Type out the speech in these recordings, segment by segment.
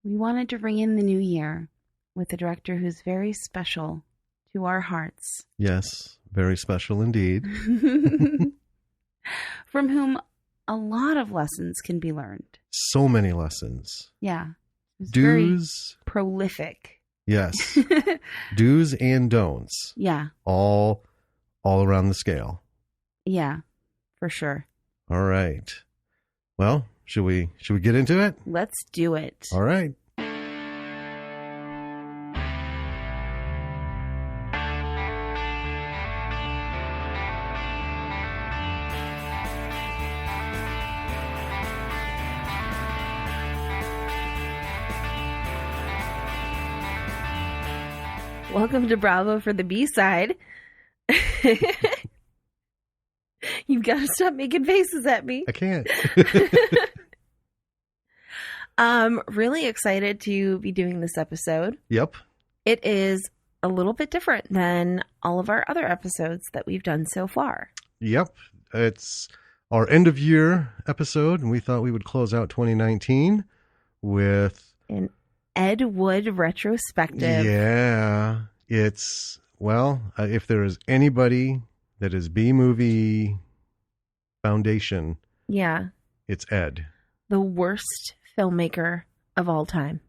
we wanted to ring in the new year with a director who's very special to our hearts. Yes, very special indeed. From whom a lot of lessons can be learned. So many lessons. Yeah. It's Do's. very prolific. Yes. Do's and don'ts. Yeah. All around the scale. Yeah, for sure. All right. Well, should we get into it? Let's do it. All right. Welcome to Bravo for the B-side. You've got to stop making faces at me. I can't. Really excited to be doing this episode. Yep. It is a little bit different than all of our other episodes that we've done so far. Yep. It's our end of year episode, and we thought we would close out 2019 with An Ed Wood retrospective. Yeah. It's, well, if there is anybody that is B-movie foundation, Yeah. it's Ed. The worst filmmaker of all time.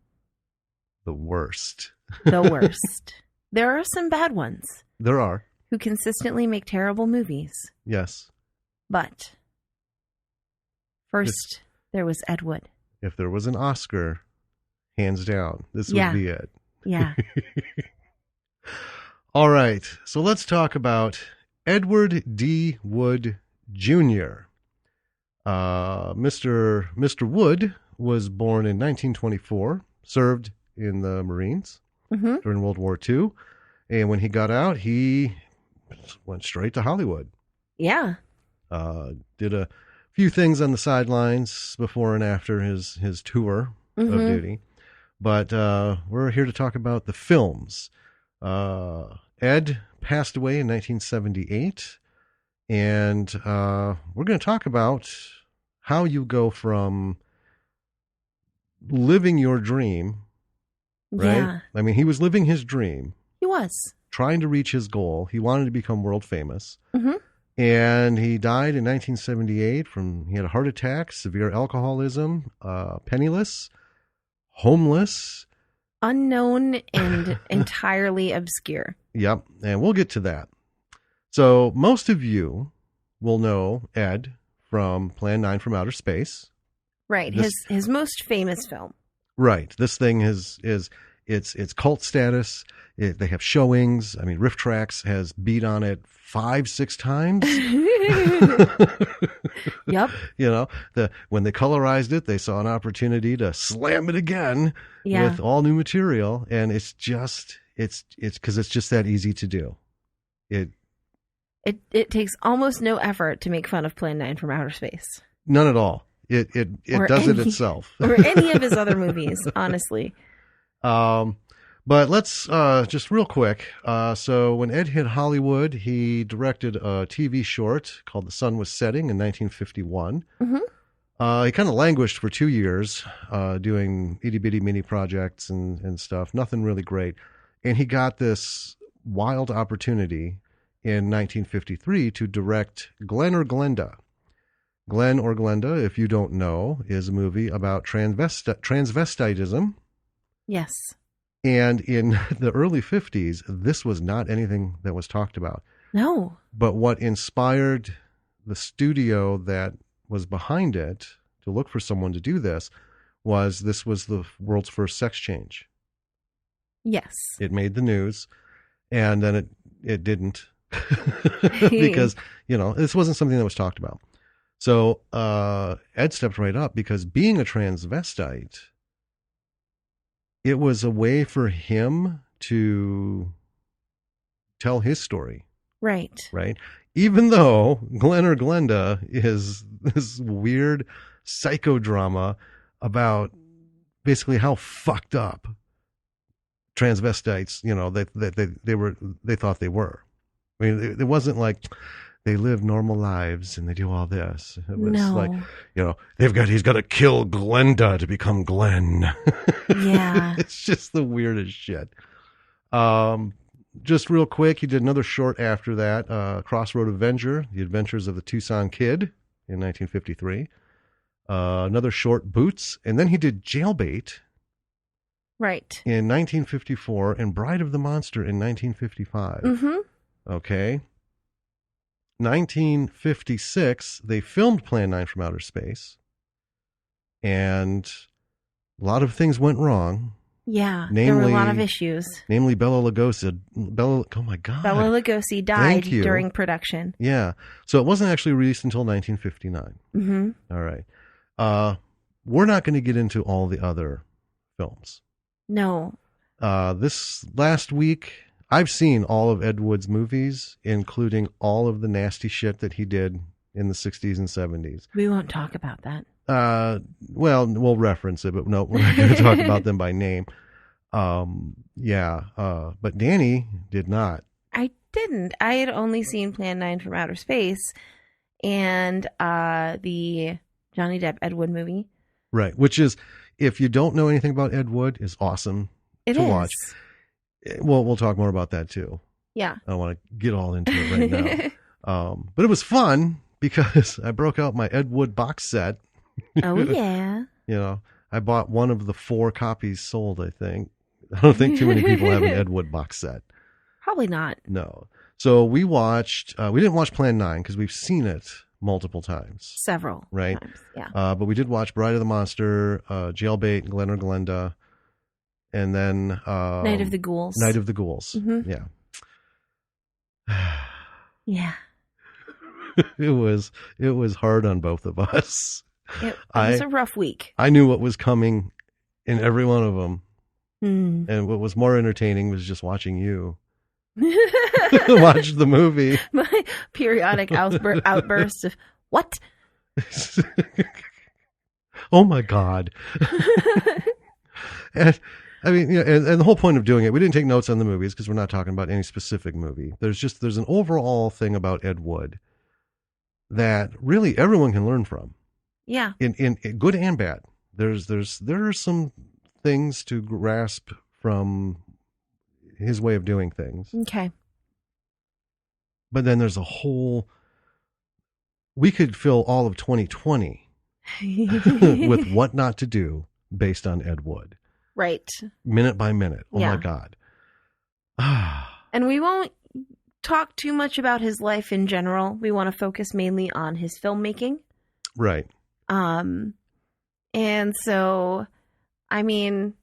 The worst. The worst. There are some bad ones There are. who consistently make terrible movies. Yes. But first, there was Ed Wood. If there was an Oscar, hands down, this Yeah. would be it. Yeah. All right. So let's talk about Edward D. Wood Jr. Mr. Wood was born in 1924, served in the Marines during World War II. And when he got out, he went straight to Hollywood. Yeah. Did a few things on the sidelines before and after his tour of duty. But we're here to talk about the films. Ed passed away in 1978. And we're going to talk about how you go from living your dream, right? Yeah. I mean, he was living his dream, He was. trying to reach his goal. He wanted to become world famous. Mm-hmm. And he died in 1978 he had a heart attack, severe alcoholism, penniless, homeless. Unknown and entirely obscure. Yep. And we'll get to that. So most of you will know Ed from Plan 9 from Outer Space. Right. His most famous film. Right. This thing is it's cult status. They have showings. I mean, Riff Tracks has beat on it 5-6 times. Yep. You know, when they colorized it, they saw an opportunity to slam it again with all new material, and it's because it's just that easy to do. It takes almost no effort to make fun of Plan 9 from Outer Space. None at all. It does it itself. Or any of his other movies, honestly. But let's just real quick. So when Ed hit Hollywood, he directed a TV short called The Sun Was Setting in 1951. Mm-hmm. He kind of languished for 2 years doing itty-bitty mini projects and stuff. Nothing really great. And he got this wild opportunity in 1953 to direct Glenn or Glenda. Glenn or Glenda, if you don't know, is a movie about transvestitism. Yes. And in the early 50s, this was not anything that was talked about. No. But what inspired the studio that was behind it to look for someone to do this was the world's first sex change. Yes. It made the news, and then it didn't because, this wasn't something that was talked about. So Ed stepped right up because being a transvestite, it was a way for him to tell his story. Right. Right. Even though Glenn or Glenda is this weird psychodrama about basically how fucked up transvestites, they thought they were. I mean, it wasn't like they live normal lives and they do all this. It was No. like, he's got to kill Glenda to become Glenn. Yeah. It's just the weirdest shit. Just real quick, he did another short after that, Crossroad Avenger, The Adventures of the Tucson Kid in 1953. Another short, Boots, and then he did Jailbait. Right. In 1954 and Bride of the Monster in 1955. Mm-hmm. Okay. 1956, they filmed Plan 9 from Outer Space. And a lot of things went wrong. Yeah, there were a lot of issues. Namely, Bela Lugosi. Oh my God. Bela Lugosi died during production. Yeah. So it wasn't actually released until 1959. Mm-hmm. All right. We're not going to get into all the other films. No. This last week, I've seen all of Ed Wood's movies, including all of the nasty shit that he did in the 60s and 70s. We won't talk about that. Well, we'll reference it, but no, we're not going to talk about them by name. But Danny did not. I didn't. I had only seen Plan 9 from Outer Space and the Johnny Depp Ed Wood movie. Right, which is, if you don't know anything about Ed Wood, is awesome to watch. Well, we'll talk more about that too. Yeah. I don't want to get all into it right now. But it was fun because I broke out my Ed Wood box set. Oh, yeah. I bought one of the 4 copies sold, I think. I don't think too many people have an Ed Wood box set. Probably not. No. So we didn't watch Plan 9 because we've seen it multiple times. Several right? times, yeah. But we did watch Bride of the Monster, Jailbait, Glen or Glenda, and then Night of the Ghouls. Night of the Ghouls. Mm-hmm. Yeah. Yeah. It was hard on both of us. It was a rough week. I knew what was coming in every one of them. Mm. And what was more entertaining was just watching you watch the movie. My periodic outburst of, what? Oh my God. And I mean, and the whole point of doing it, we didn't take notes on the movies because we're not talking about any specific movie. There's an overall thing about Ed Wood that really everyone can learn from. Yeah. In good and bad. There are some things to grasp from his way of doing things. Okay. But then there's we could fill all of 2020 with what not to do based on Ed Wood. Right. Minute by minute. Oh yeah. my God. And we won't talk too much about his life in general. We want to focus mainly on his filmmaking. Right. And so, I mean,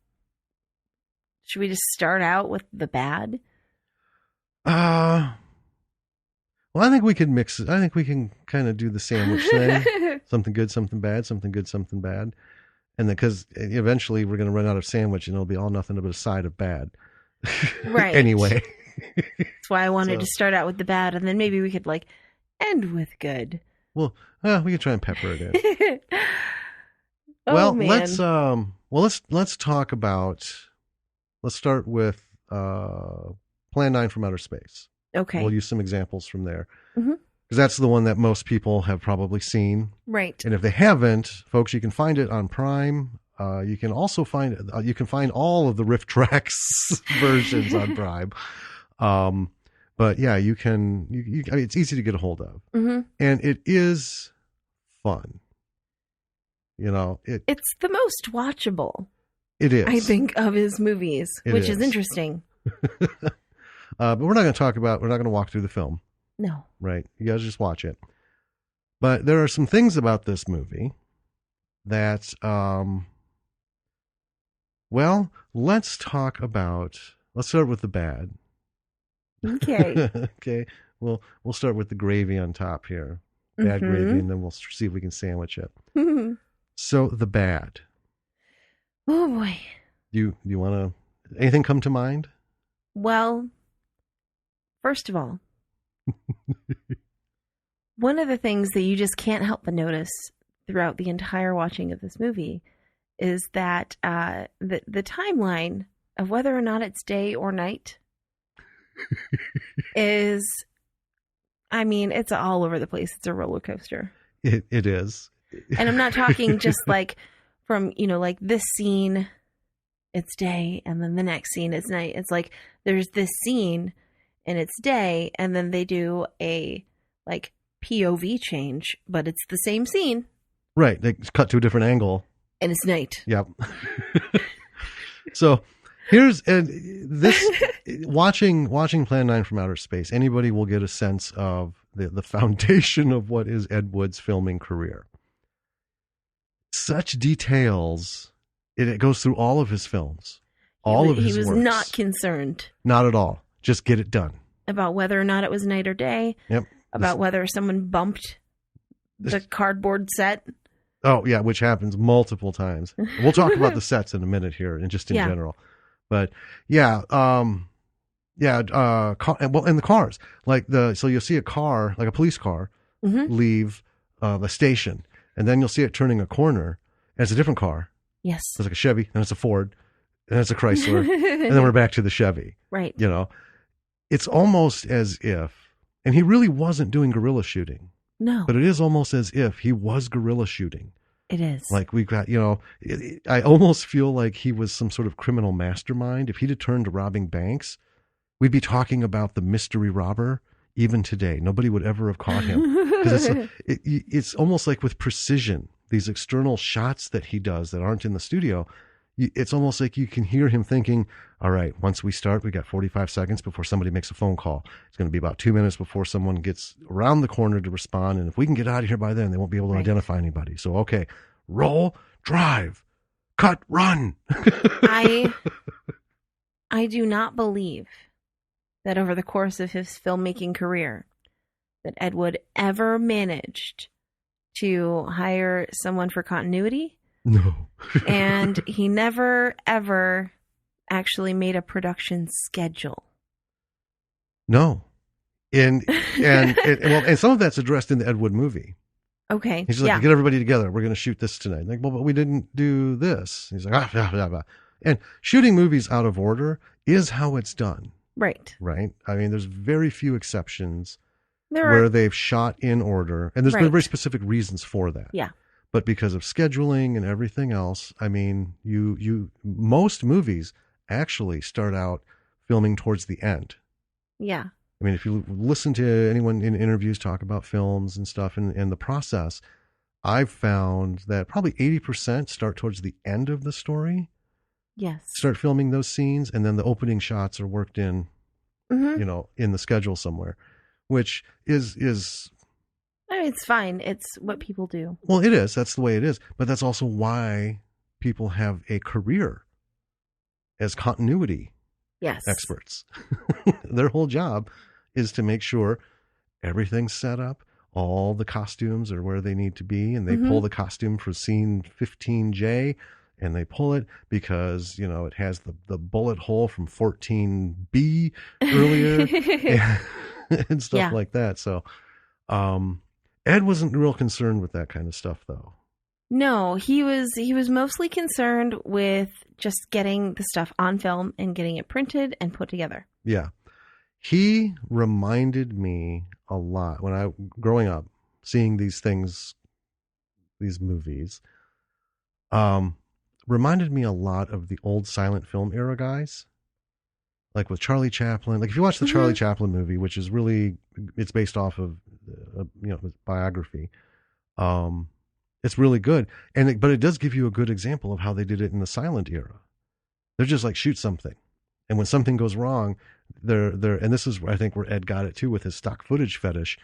should we just start out with the bad? Well, I think we can mix it. I think we can kind of do the sandwich thing. Something good, something bad, something good, something bad. And then, because eventually we're going to run out of sandwich and it'll be all nothing but a side of bad. Right. Anyway. That's why I wanted to start out with the bad, and then maybe we could end with good. Well, we can try and pepper it in. Oh, man. Let's talk about. Let's start with Plan 9 from Outer Space. Okay. We'll use some examples from there. Mm-hmm. Because that's the one that most people have probably seen. Right. And if they haven't, folks, you can find it on Prime. You can also find all of the Riff Tracks versions on Prime. But yeah, you can. I mean, it's easy to get a hold of, mm-hmm. and it is fun. It's the most watchable. It is, I think, of his movies, which is interesting. But we're not going to walk through the film. No. Right. You guys just watch it. But there are some things about this movie that, let's start with the bad. Okay. Okay. We'll start with the gravy on top here. Bad mm-hmm. gravy, and then we'll see if we can sandwich it. Mm-hmm. So the bad. Oh boy. Do you want to, anything come to mind? Well, first of all, one of the things that you just can't help but notice throughout the entire watching of this movie is that the timeline of whether or not it's day or night is I mean, it's all over the place. It's a roller coaster. It is. And I'm not talking just like from, like this scene, it's day, and then the next scene is night. It's like there's this scene and it's day, and then they do a like POV change, but it's the same scene. Right. They cut to a different angle. And it's night. Yep. So here's this watching Plan 9 from Outer Space, anybody will get a sense of the foundation of what is Ed Wood's filming career. Such details. It goes through all of his films. All of his He was works. not concerned. Not at all. Just get it done. About whether or not it was night or day. Yep. About whether someone bumped the cardboard set. Oh, yeah, which happens multiple times. We'll talk about the sets in a minute here and just in general. But yeah, and the cars. So you'll see a car, like a police car, leave the station, and then you'll see it turning a corner, and it's a different car. Yes. It's like a Chevy, then it's a Ford, then it's a Chrysler, and then we're back to the Chevy. Right. It's almost as if, and he really wasn't doing guerrilla shooting. No. But it is almost as if he was guerrilla shooting. It is. Like we've got, I almost feel like he was some sort of criminal mastermind. If he'd have turned to robbing banks, we'd be talking about the mystery robber even today. Nobody would ever have caught him. Because it's almost like with precision, these external shots that he does that aren't in the studio, it's almost like you can hear him thinking, all right, once we start, we got 45 seconds before somebody makes a phone call. It's going to be about 2 minutes before someone gets around the corner to respond. And if we can get out of here by then, they won't be able to identify anybody. So, okay, roll, drive, cut, run. I do not believe that over the course of his filmmaking career that Ed Wood ever managed to hire someone for continuity. No. And he never, ever actually made a production schedule. No. And some of that's addressed in the Ed Wood movie. Okay. He's like, get everybody together. We're going to shoot this tonight. Like, well, but we didn't do this. He's like, blah, blah, blah. And shooting movies out of order is how it's done. Right. Right. I mean, there's very few exceptions where they've shot in order. And there's been very specific reasons for that. Yeah. But because of scheduling and everything else, I mean, most movies actually start out filming towards the end. Yeah. I mean, if you listen to anyone in interviews talk about films and stuff and the process, I've found that probably 80% start towards the end of the story. Yes. Start filming those scenes, and then the opening shots are worked in, in the schedule somewhere, which is I mean, it's fine. It's what people do. Well, it is. That's the way it is. But that's also why people have a career as continuity experts. Their whole job is to make sure everything's set up, all the costumes are where they need to be, and they pull the costume for scene 15J, and they pull it because, it has the bullet hole from 14B earlier and stuff like that. So, Ed wasn't real concerned with that kind of stuff, though. No, he was mostly concerned with just getting the stuff on film and getting it printed and put together. Yeah. He reminded me a lot when growing up, seeing these things, these movies, reminded me a lot of the old silent film era guys. Like with Charlie Chaplin. Like if you watch the Charlie Chaplin movie, which is really, it's based off of, his biography. It's really good. But it does give you a good example of how they did it in the silent era. They're just like, shoot something. And when something goes wrong, and this is, I think, where Ed got it too with his stock footage fetish.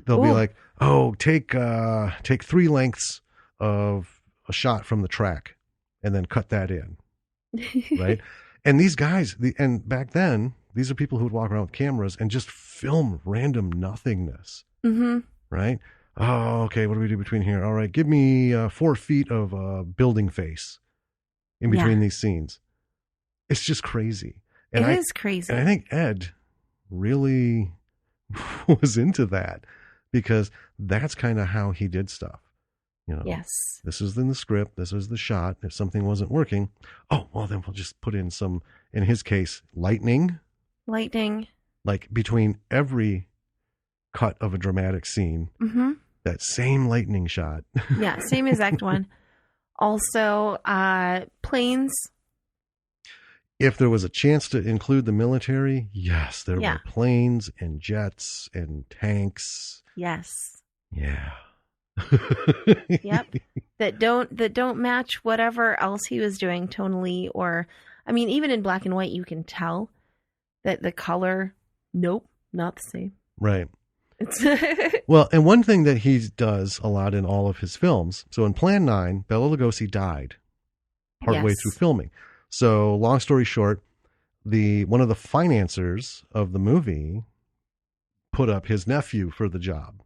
They'll be like, oh, take 3 lengths of a shot from the track and then cut that in. Right. And these guys, and back then, these are people who would walk around with cameras and just film random nothingness. Right. Oh, okay. What do we do between here? All right. Give me 4 feet of building face in between these scenes. It's just crazy. And it is crazy. And I think Ed really was into that because that's kind of how he did stuff. Yes. This is in the script. This is the shot. If something wasn't working, then we'll just put in some, in his case, lightning. Like between every cut of a dramatic scene. Mm-hmm. That same lightning shot. Yeah, same exact one. Also, planes. If there was a chance to include the military, yes, there Yeah. were planes and jets and tanks. Yes. Yeah. Yep. That don't match whatever else he was doing tonally, or I mean, even in black and white, you can tell that the color, nope, not the same. Right. It's Well, and one thing that he does a lot in all of his films. So in Plan 9, Bela Lugosi died partway Yes. through filming. So long story short, one of the financiers of the movie put up his nephew for the job.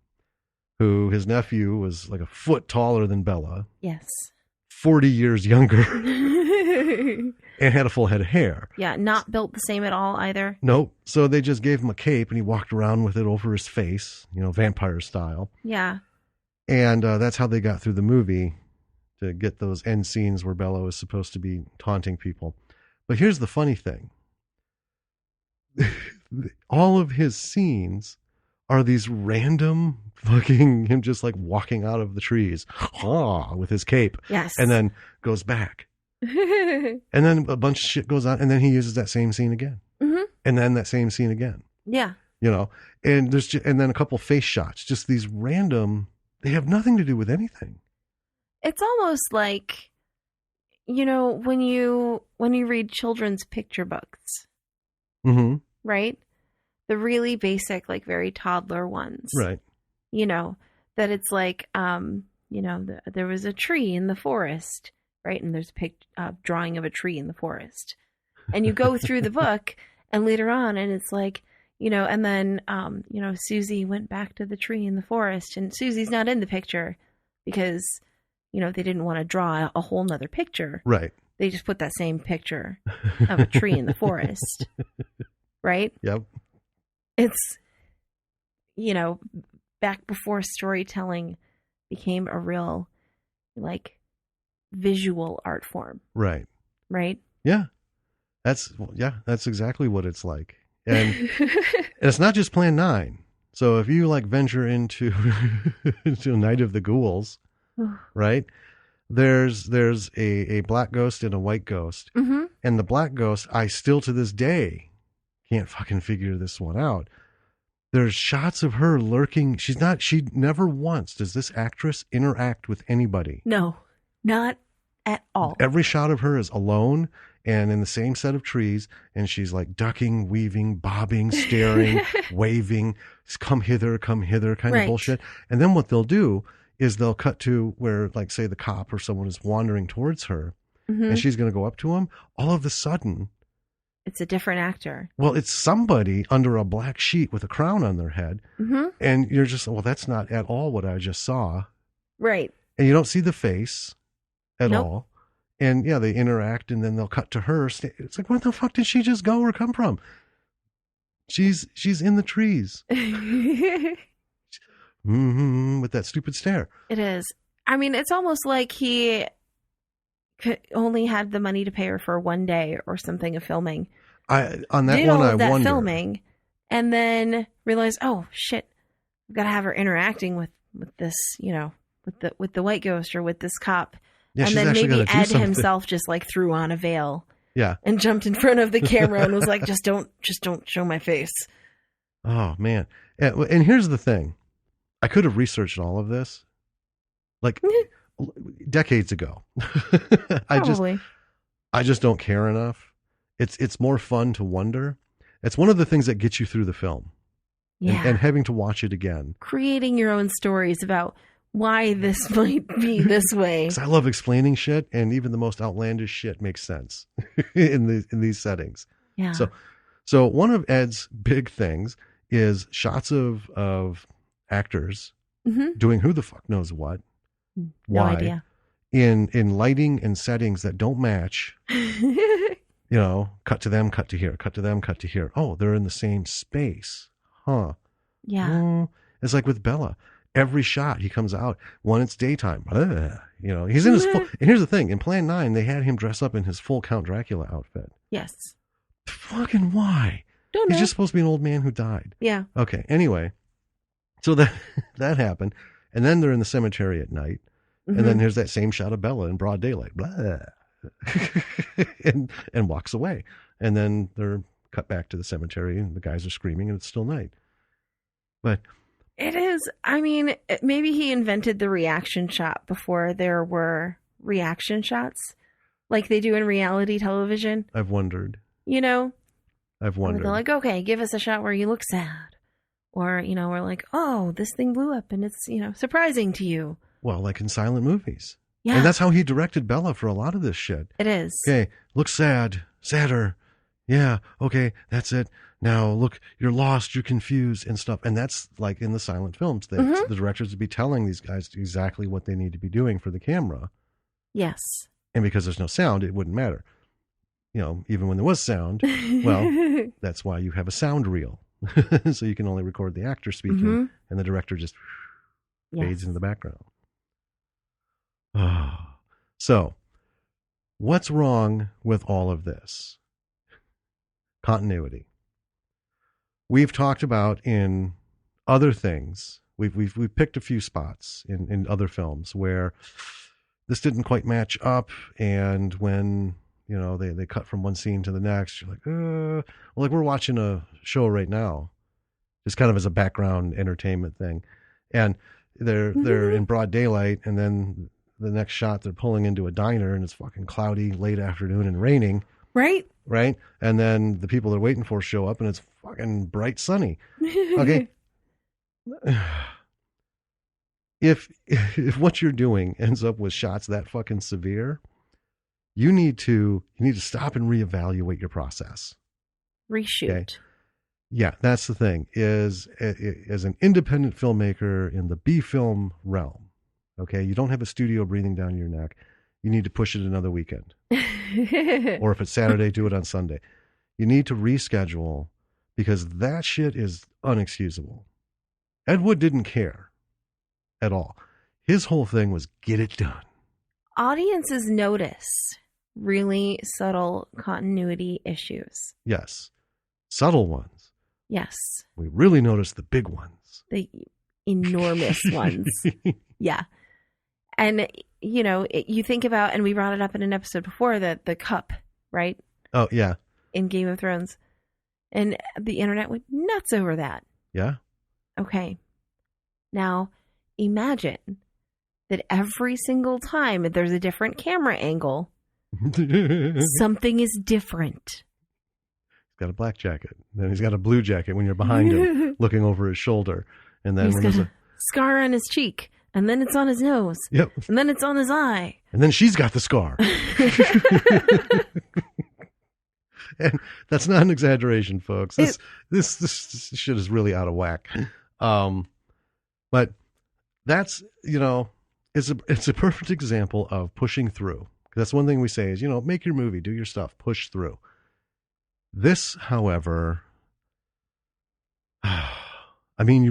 His nephew was like a foot taller than Bela, Yes. 40 years younger, and had a full head of hair. Yeah, not built the same at all either. Nope. So they just gave him a cape and he walked around with it over his face, vampire style. Yeah. And that's how they got through the movie, to get those end scenes where Bela was supposed to be taunting people. But here's the funny thing. All of his scenes are these random fucking him just like walking out of the trees with his cape. Yes. And then goes back. And then a bunch of shit goes on, and then he uses that same scene again. Mm-hmm. And then that same scene again. Yeah. And and then a couple face shots, just these random, they have nothing to do with anything. It's almost like, when you read children's picture books, Mm-hmm. right? The really basic, like very toddler ones, Right. That it's like, there was a tree in the forest, right? And there's a drawing of a tree in the forest. And you go through the book and later on, and it's like, and then, Susie went back to the tree in the forest, and Susie's not in the picture because, they didn't want to draw a whole nother picture. Right. They just put that same picture of a tree in the forest. Right? Yep. It's, back before storytelling became a real, like, visual art form. Right. Right? Yeah. That's exactly what it's like. And it's not just Plan 9. So if you like venture into Night of the Ghouls, right? There's a black ghost and a white ghost. Mm-hmm. And the black ghost, I still to this day can't fucking figure this one out. There's shots of her lurking. She never once does this actress interact with anybody. No, not at all. Every shot of her is alone and in the same set of trees, and she's like ducking, weaving, bobbing, staring, waving, come hither kind of bullshit. And then what they'll do is they'll cut to where, like, say the cop or someone is wandering towards her, Mm-hmm. and she's going to go up to him. All of a sudden, It's a different actor. well, it's somebody under a black sheet with a crown on their head, Mm-hmm. and you're just, well, that's not at all what I just saw. Right. And you don't see the face at Nope. all. And yeah, they interact, and then they'll cut to her. It's like, where the fuck did she just go or come from? She's in the trees. It With that stupid stare. is. I mean, it's almost like he only had the money to pay her for one day or something of filming. On that Did one, all I of that wonder. filming, and then realized, oh shit, I've got to have her interacting with this, with the white ghost or with this cop. Yeah, And she's then actually maybe gotta do Ed something. himself just like threw on a veil Yeah. and jumped in front of the camera and was like, just don't show my face. Oh man. And here's the thing. I could have researched all of this like decades ago. Probably. I just don't care enough. It's more fun to wonder. It's one of the things that gets you through the film. Yeah. And having to watch it again. Creating your own stories about why this might be this way. 'Cause I love explaining shit, and even the most outlandish shit makes sense in these settings. Yeah. So one of Ed's big things is shots of actors Mm-hmm. doing who the fuck knows what. No Why? idea. In lighting and settings that don't match. Cut to them, cut to here, cut to them, cut to here. Oh, they're in the same space. Huh. Yeah. It's like with Bella. Every shot he comes out when it's daytime. He's in his full. And here's the thing: in Plan 9, they had him dress up in his full Count Dracula outfit. Yes. Fucking why? Don't know. He's just supposed to be an old man who died. Yeah. Okay. Anyway, So that that happened. And then they're in the cemetery at night. And then here's that same shot of Bella in broad daylight. Blah. and walks away. And then they're cut back to the cemetery and the guys are screaming and it's still night. But it is. I mean, maybe he invented the reaction shot before there were reaction shots like they do in reality television. I've wondered. You know? I've wondered. They're like, okay, give us a shot where you look sad. Or, you know, we're like, oh, this thing blew up and it's, you know, surprising to you. Well, like in silent movies. Yeah. And that's how he directed Bella for a lot of this shit. It is. Okay, look sad. Sadder. Yeah, okay, that's it. Now, look, you're lost, you're confused and stuff. And that's like in the silent films. The directors would be telling these guys exactly what they need to be doing for the camera. Yes. And because there's no sound, it wouldn't matter. You know, even when there was sound, well, that's why you have a sound reel. So you can only record the actor speaking and the director just fades into the background. So, what's wrong with all of this? Continuity. We've talked about in other things. We've picked a few spots in other films where this didn't quite match up, and when you know they cut from one scene to the next, you're like, well, like we're watching a show right now, just kind of as a background entertainment thing, and they're in broad daylight, and then the next shot they're pulling into a diner and it's fucking cloudy, late afternoon and raining. Right. And then the people they're waiting for show up and it's fucking bright sunny. Okay. If what you're doing ends up with shots that fucking severe, you need to stop and reevaluate your process. Reshoot. Okay? Yeah, that's the thing. Is as an independent filmmaker in the B film realm, okay, you don't have a studio breathing down your neck. You need to push it another weekend. Or if it's Saturday, do it on Sunday. You need to reschedule because that shit is unexcusable. Ed Wood didn't care at all. His whole thing was get it done. Audiences notice really subtle continuity issues. Yes. Subtle ones. Yes. We really notice the big ones. The enormous ones. Yeah. And, you know, you think about, and we brought it up in an episode before, the cup, right? Oh, yeah. In Game of Thrones. And the internet went nuts over that. Yeah. Okay. Now, imagine that every single time there's a different camera angle, something is different. He's got a black jacket. Then he's got a blue jacket when you're behind him, looking over his shoulder. And then he's when got there's a scar on his cheek. And then it's on his nose. Yep. And then it's on his eye. And then she's got the scar. And that's not an exaggeration, folks. This shit is really out of whack. But that's, you know, it's a perfect example of pushing through. That's one thing we say is, you know, make your movie, do your stuff, push through. This, however, I mean,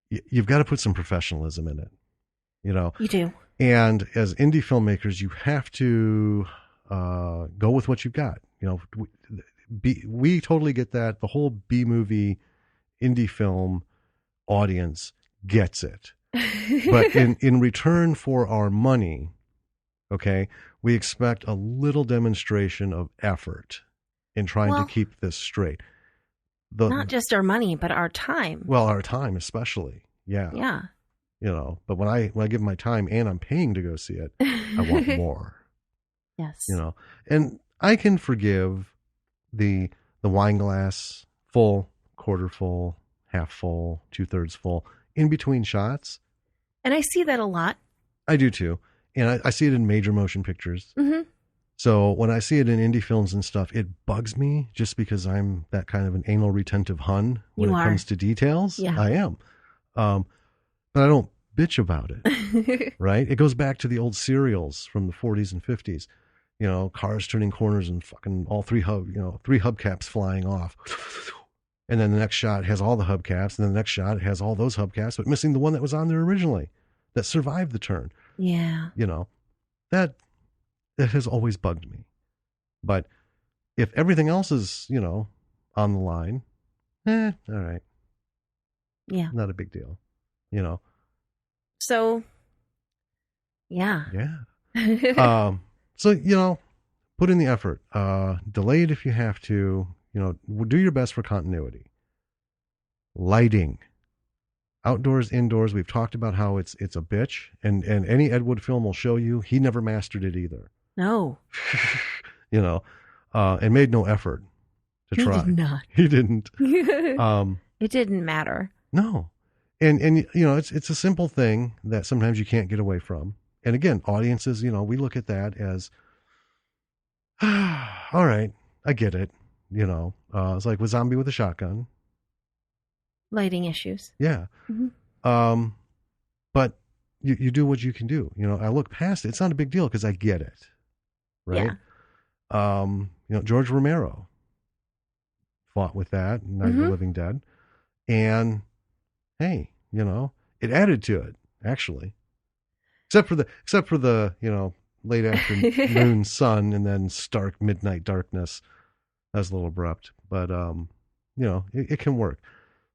you've got to put some professionalism in it, you know. You do. And as indie filmmakers, you have to go with what you've got. You know, we totally get that. The whole B movie indie film audience gets it. But in return for our money, okay, we expect a little demonstration of effort in trying to keep this straight. Not just our money, but our time. Well, our time especially. Yeah. Yeah. You know, but when I give my time and I'm paying to go see it, I want more. Yes. You know, and I can forgive the wine glass full, quarter full, half full, 2/3 full, in between shots. And I see that a lot. I do too. And I see it in major motion pictures. Mm-hmm. So when I see it in indie films and stuff, it bugs me just because I'm that kind of an anal retentive Hun when it comes to details. Yeah. I am. But I don't bitch about it. Right? It goes back to the old serials from the 40s and 50s. You know, cars turning corners and fucking all three hubcaps flying off. And then the next shot has all the hubcaps, and then the next shot it has all those hubcaps, but missing the one that was on there originally that survived the turn. Yeah. You know, that has always bugged me. But if everything else is, you know, on the line, all right. Yeah. Not a big deal. So, yeah. Yeah. So, put in the effort. Delay it if you have to. Do your best for continuity. Lighting. Outdoors, indoors. We've talked about how it's a bitch. And any Ed Wood film will show you he never mastered it either. No. And made no effort to try. He did not. He didn't. It didn't matter. No. And it's a simple thing that sometimes you can't get away from. And again, audiences, we look at that as, all right, I get it. It's like with Zombie with a Shotgun. Lighting issues. Yeah. Mm-hmm. But you do what you can do. I look past it. It's not a big deal because I get it. Right. Yeah. George Romero fought with that, Night of the Living Dead. And hey, it added to it, actually. Except for the late afternoon sun and then stark midnight darkness. That's a little abrupt, but it can work.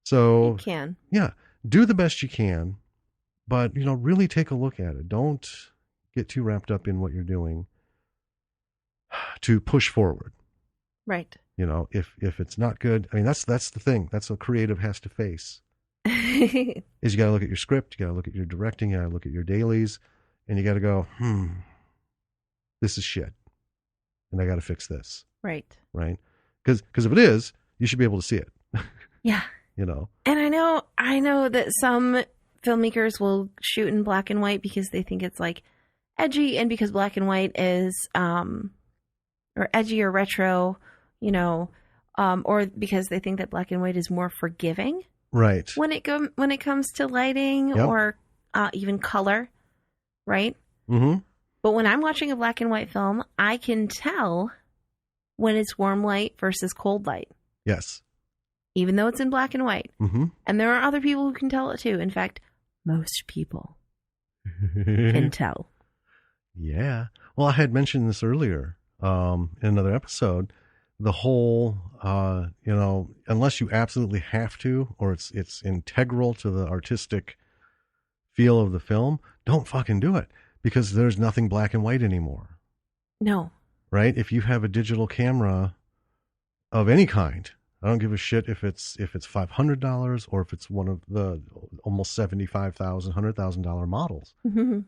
So it can. Yeah, do the best you can, but really take a look at it. Don't get too wrapped up in what you're doing to push forward. Right. If it's not good, I mean that's the thing. That's what creative has to face. Is you got to look at your script, you got to look at your directing, you got to look at your dailies, and you got to go, this is shit, and I got to fix this. Right. Because if it is, you should be able to see it. Yeah. And I know that some filmmakers will shoot in black and white because they think it's like edgy, and because black and white is or edgy or retro, or because they think that black and white is more forgiving. Right. When it comes to lighting or even color, right? Mm-hmm. But when I'm watching a black and white film, I can tell when it's warm light versus cold light. Yes. Even though it's in black and white. Mm-hmm. And there are other people who can tell it too. In fact, most people can tell. Yeah. Well, I had mentioned this earlier in another episode. The whole, unless you absolutely have to, or it's integral to the artistic feel of the film, don't fucking do it, because there's nothing black and white anymore. No. Right? If you have a digital camera of any kind, I don't give a shit if it's $500 or if it's one of the almost $75,000, $100,000 models. Mm-hmm.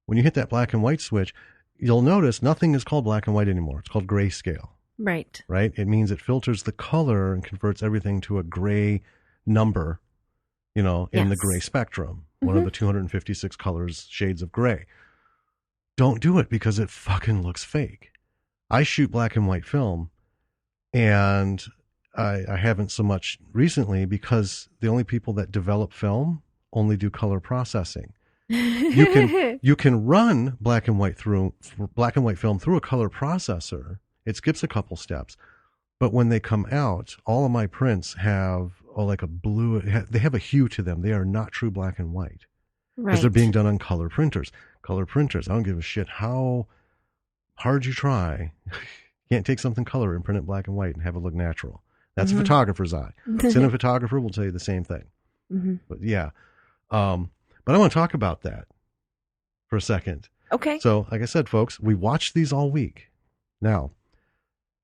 When you hit that black and white switch, you'll notice nothing is called black and white anymore. It's called grayscale. Right. Right? It means it filters the color and converts everything to a gray number, in the gray spectrum. Mm-hmm. One of the 256 shades of gray. Don't do it because it fucking looks fake. I shoot black and white film, and I haven't so much recently because the only people that develop film only do color processing. You can run black and white film through a color processor. It skips a couple steps, but when they come out, all of my prints have like a blue. They have a hue to them. They are not true black and white because they're being done on color printers. Color printers. I don't give a shit how hard you try. You can't take something color and print it black and white and have it look natural. That's a photographer's eye. Cinematographer will tell you the same thing. Mm-hmm. But yeah. But I want to talk about that for a second. Okay. So, like I said, folks, we watched these all week. Now,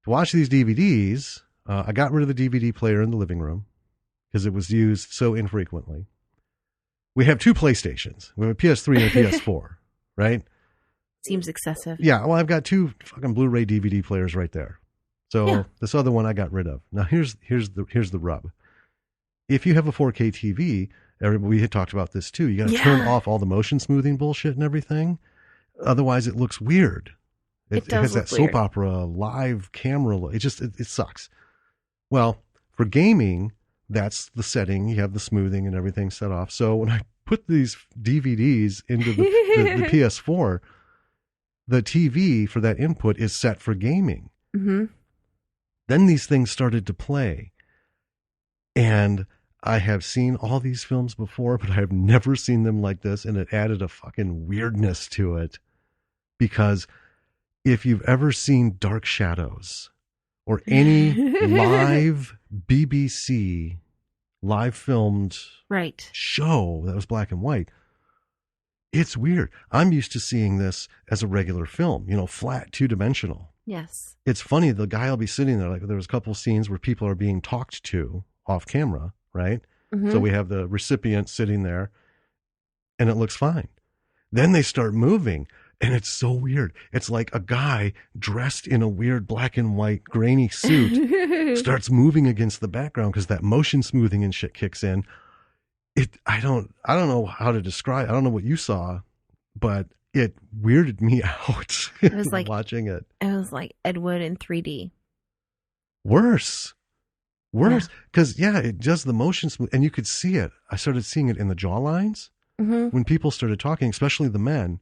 to watch these DVDs, I got rid of the DVD player in the living room because it was used so infrequently. We have two PlayStations. We have a PS3 and a PS4, right? Seems excessive. Yeah. Well, I've got two fucking Blu-ray DVD players right there. So this other one I got rid of. Now here's the rub. If you have a 4K TV, we had talked about this too. You got to turn off all the motion smoothing bullshit and everything. Otherwise, it looks weird. It has that soap opera live camera. It sucks. Well, for gaming, that's the setting. You have the smoothing and everything set off. So when I put these DVDs into the PS4, the TV for that input is set for gaming. Mm-hmm. Then these things started to play. And I have seen all these films before, but I have never seen them like this. And it added a fucking weirdness to it. Because if you've ever seen Dark Shadows or any live BBC live filmed Right. show that was black and white. It's weird. I'm used to seeing this as a regular film, flat, two-dimensional. Yes. It's funny. The guy will be sitting there. Like there was a couple of scenes where people are being talked to off camera, right? Mm-hmm. So we have the recipient sitting there and it looks fine. Then they start moving and it's so weird. It's like a guy dressed in a weird black and white grainy suit starts moving against the background because that motion smoothing and shit kicks in. I don't know how to describe. I don't know what you saw, but it weirded me out. It was like watching it. It was like Ed Wood in 3D. Worse because it does the motion smooth and you could see it. I started seeing it in the jaw lines when people started talking, especially the men.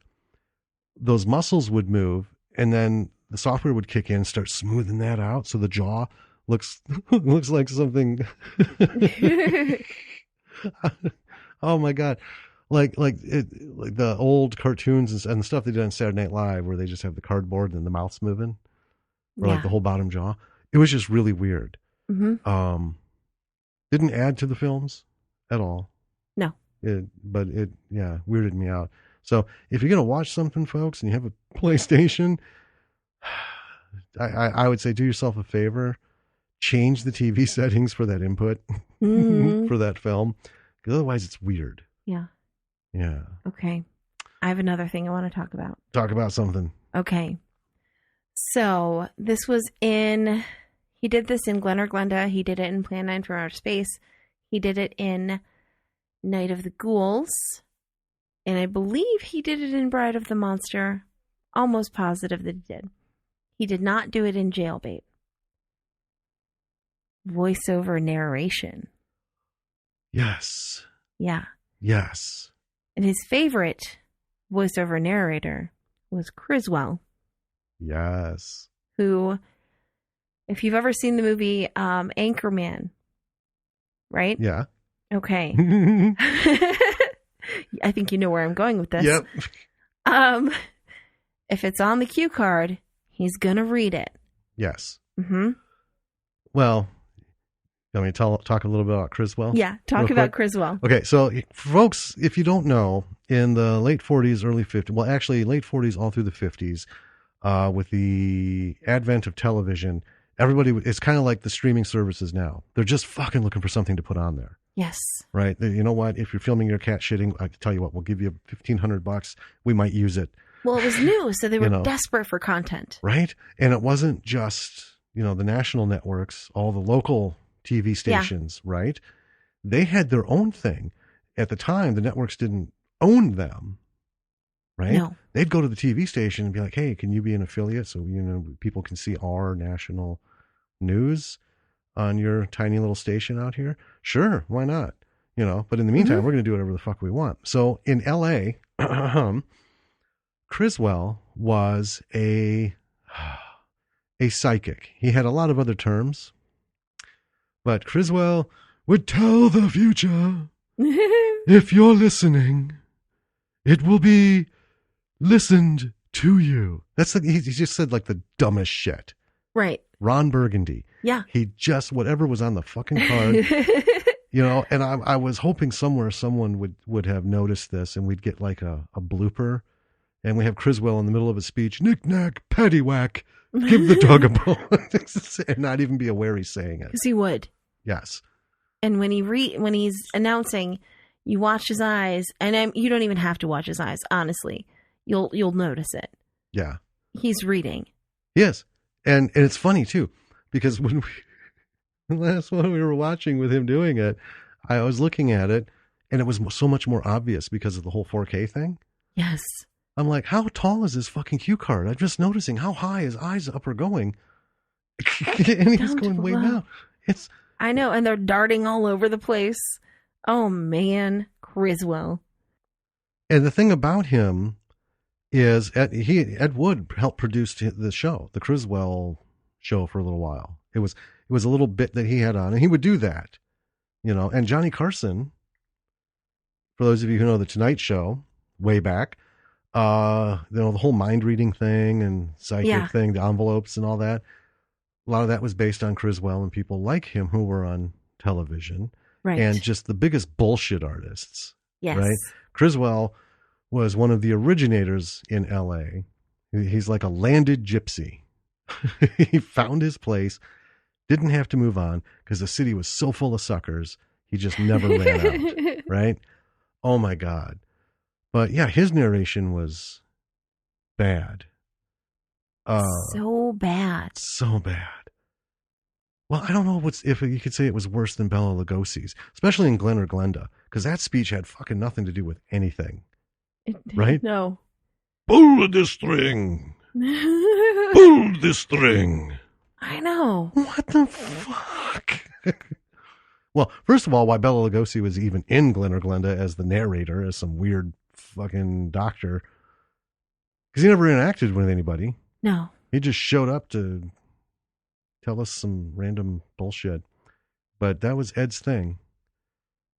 Those muscles would move and then the software would kick in and start smoothing that out, so the jaw looks like something. Oh my god, like the old cartoons and the stuff they did on Saturday Night Live where they just have the cardboard and the mouth's moving, or like the whole bottom jaw. It was just really weird. Didn't add to the films at all. No, but it weirded me out. So if you're gonna watch something, folks, and you have a PlayStation, I would say do yourself a favor. Change the TV settings for that input for that film, because otherwise it's weird. Yeah. Yeah. Okay. I have another thing I want to talk about. Talk about something. Okay. So he did this in Glen or Glenda. He did it in Plan 9 from Outer Space. He did it in Night of the Ghouls. And I believe he did it in Bride of the Monster. Almost positive that he did. He did not do it in Jailbait. Voiceover narration. Yes. Yeah. Yes. And his favorite voiceover narrator was Criswell. Yes. Who, if you've ever seen the movie Anchorman, right? Yeah. Okay. I think you know where I'm going with this. Yep. If it's on the cue card, he's going to read it. Yes. Mm-hmm. Well, let me talk a little bit about Criswell. Yeah, talk about Criswell. Okay, so folks, if you don't know, in the late 40s, early 50s, well, actually late 40s all through the 50s, with the advent of television, it's kind of like the streaming services now. They're just fucking looking for something to put on there. Yes. Right? You know what? If you're filming your cat shitting, I can tell you what, we'll give you $1,500. We might use it. Well, it was new, so they were desperate for content. Right? And it wasn't just, the national networks, all the local TV stations, right? They had their own thing. At the time, the networks didn't own them, right? No. They'd go to the TV station and be like, hey, can you be an affiliate so, people can see our national news on your tiny little station out here? Sure, why not? But in the meantime, we're going to do whatever the fuck we want. So in LA, Criswell was a psychic. He had a lot of other terms, but Criswell would tell the future. If you're listening, it will be listened to you. He just said like the dumbest shit. Right. Ron Burgundy. Yeah. He just, whatever was on the fucking card, and I was hoping somewhere someone would have noticed this and we'd get like a blooper, and we have Criswell in the middle of a speech, knick-knack, paddywhack, give the dog a bone, and not even be aware he's saying it. Because he would. Yes. And when he's announcing, you watch his eyes, and you don't even have to watch his eyes, honestly. You'll notice it. Yeah. He's reading. Yes. And it's funny too, because when the last one we were watching with him doing it, I was looking at it and it was so much more obvious because of the whole 4K thing. Yes. I'm like, how tall is his fucking cue card? I'm just noticing how high his eyes up are going. And he's going way down. I know. And they're darting all over the place. Oh man, Criswell. And the thing about him is Ed Wood helped produce the show, the Criswell show, for a little while. It was a little bit that he had on, and he would do that, and Johnny Carson, for those of you who know the Tonight Show way back, the whole mind reading thing and psychic thing, the envelopes and all that. A lot of that was based on Criswell and people like him who were on television. Right. and just the biggest bullshit artists. Yes. Right? Criswell was one of the originators in LA. He's like a landed gypsy. He found his place, didn't have to move on because the city was so full of suckers. He just never ran out. Right? Oh my God. But yeah, his narration was bad. So bad. So bad. Well, I don't know if you could say it was worse than Bela Lugosi's, especially in Glen or Glenda, because that speech had fucking nothing to do with anything. Right? No. Pull this string. Pull this string. I know. What the fuck? Well, first of all, why Bela Lugosi was even in Glen or Glenda as the narrator, as some weird fucking doctor. Because he never interacted with anybody. No. He just showed up to tell us some random bullshit. But that was Ed's thing.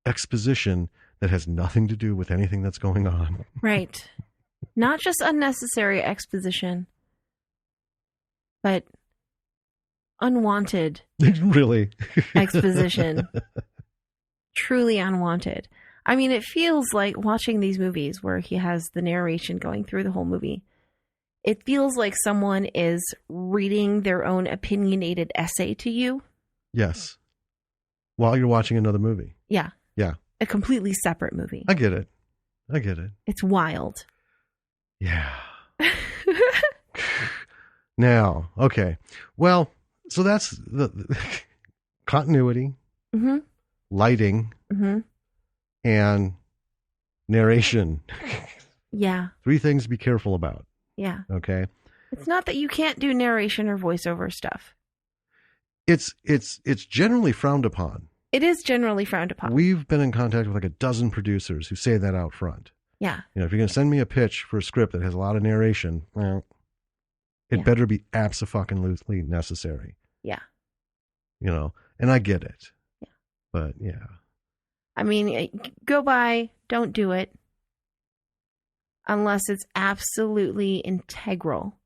Exposition that has nothing to do with anything that's going on. Right. Not just unnecessary exposition, but unwanted Really? exposition. Truly unwanted. I mean, it feels like watching these movies where he has the narration going through the whole movie. It feels like someone is reading their own opinionated essay to you. Yes. While you're watching another movie. Yeah. Yeah. A completely separate movie. I get it. It's wild. Yeah. Now, okay. Well, so that's the continuity, Mm-hmm. lighting, Mm-hmm. and narration. Yeah. 3 things to be careful about. Yeah. Okay. It's not that you can't do narration or voiceover stuff. It's generally frowned upon. It is generally frowned upon. We've been in contact with like a dozen producers who say that out front. Yeah. You know, if you're going to send me a pitch for a script that has a lot of narration, well, it better be abso-fucking-lutely necessary. Yeah. You know, and I get it. Yeah. But yeah. I mean, go by, don't do it. Unless it's absolutely integral.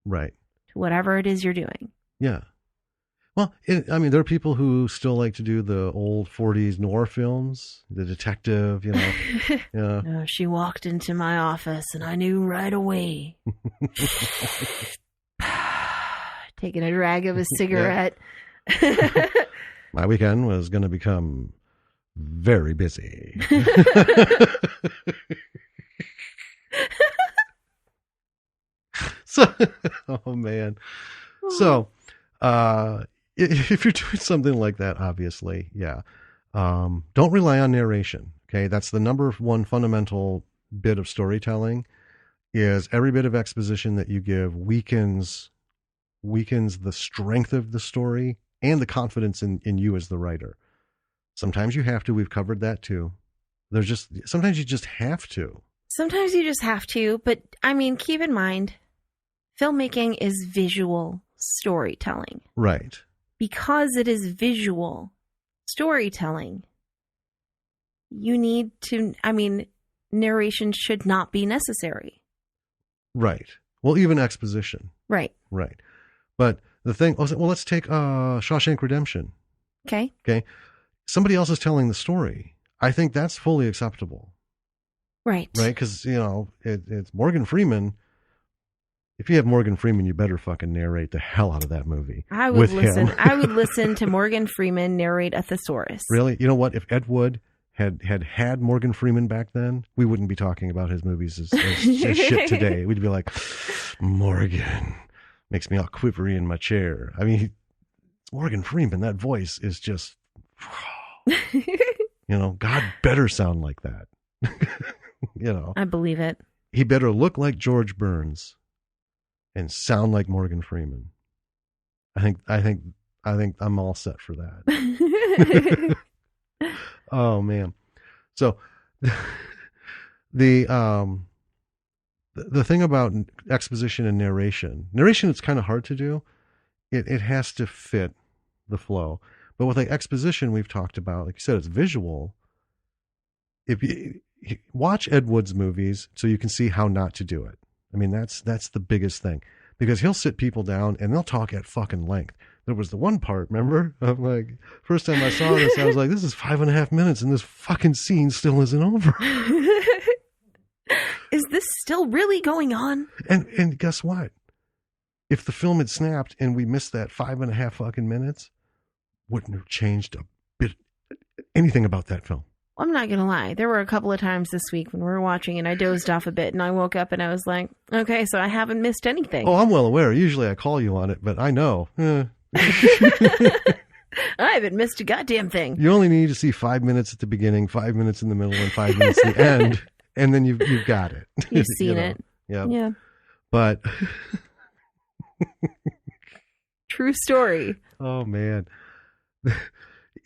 Right. To whatever it is you're doing. Yeah. Well, I mean, there are people who still like to do the old 40s noir films, the detective, you know. Yeah. No, she walked into my office and I knew right away. Taking a drag of a cigarette. My weekend was going to become very busy. So, oh man. So, if you're doing something like that, obviously, yeah, don't rely on narration. Okay, that's the number one fundamental bit of storytelling. Is every bit of exposition that you give weakens the strength of the story and the confidence in you as the writer. Sometimes you have to. We've covered that too. Sometimes you just have to. Sometimes you just have to, but I mean, keep in mind, filmmaking is visual storytelling. Right. Because it is visual storytelling, you need to, I mean, narration should not be necessary. Right. Well, even exposition. Right. Right. But the thing, well, let's take Shawshank Redemption. Okay. Okay. Somebody else is telling the story. I think that's fully acceptable. Right. Right. Because, you know, it's Morgan Freeman. If you have Morgan Freeman, you better fucking narrate the hell out of that movie. I would listen. I would listen to Morgan Freeman narrate a thesaurus. Really? You know what? If Ed Wood had Morgan Freeman back then, we wouldn't be talking about his movies as shit today. We'd be like, Morgan makes me all quivery in my chair. I mean, Morgan Freeman, that voice is just, you know, God better sound like that. You know, I believe it. He better look like George Burns and sound like Morgan Freeman. I think I'm all set for that. Oh man. So the thing about exposition and narration it's kind of hard to do. It has to fit the flow. But with like exposition we've talked about, like you said, it's visual. If you watch Ed Wood's movies so you can see how not to do it. I mean, that's the biggest thing, because he'll sit people down and they'll talk at fucking length. there was the one part, remember? I'm like, first time I saw this, I was like, this is 5.5 minutes and this fucking scene still isn't over. Is this still really going on? And guess what? If the film had snapped and we missed that 5.5 fucking minutes, wouldn't have changed a bit, anything about that film. I'm not going to lie. There were a couple of times this week when we were watching and I dozed off a bit and I woke up and I was like, okay, so I haven't missed anything. Oh, I'm well aware. Usually I call you on it, but I know. I haven't missed a goddamn thing. You only need to see 5 minutes at the beginning, 5 minutes in the middle, and 5 minutes at the end, and then you've got it. You've seen it. Yep. Yeah. But true story. Oh, man.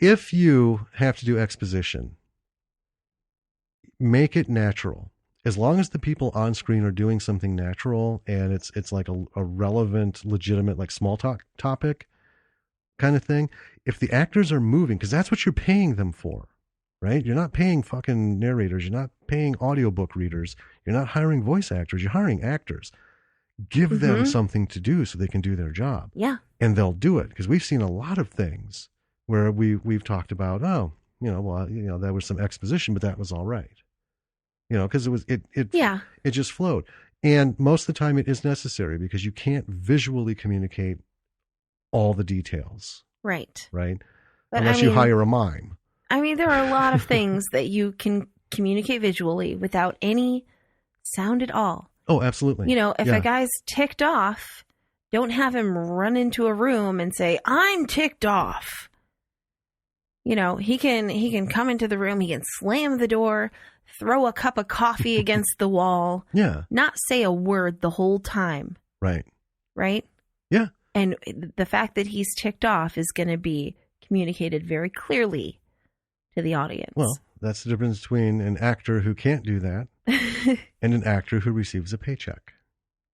If you have to do exposition, make it natural. As long as the people on screen are doing something natural and it's like a relevant, legitimate, like small talk topic kind of thing. If the actors are moving, because that's what you're paying them for, right? You're not paying fucking narrators. You're not paying audiobook readers. You're not hiring voice actors. You're hiring actors. Give them something to do so they can do their job. Yeah. And they'll do it. Because we've seen a lot of things where we've talked about, there was some exposition, but that was all right. Because it just flowed. And most of the time it is necessary because you can't visually communicate all the details. Right. Right? But Unless you hire a mime. I mean, there are a lot of things that you can communicate visually without any sound at all. Oh, absolutely. If a guy's ticked off, don't have him run into a room and say, I'm ticked off. He can come into the room, he can slam the door, throw a cup of coffee against the wall. Yeah. Not say a word the whole time. Right. Right? Yeah. And the fact that he's ticked off is going to be communicated very clearly to the audience. Well, that's the difference between an actor who can't do that and an actor who receives a paycheck.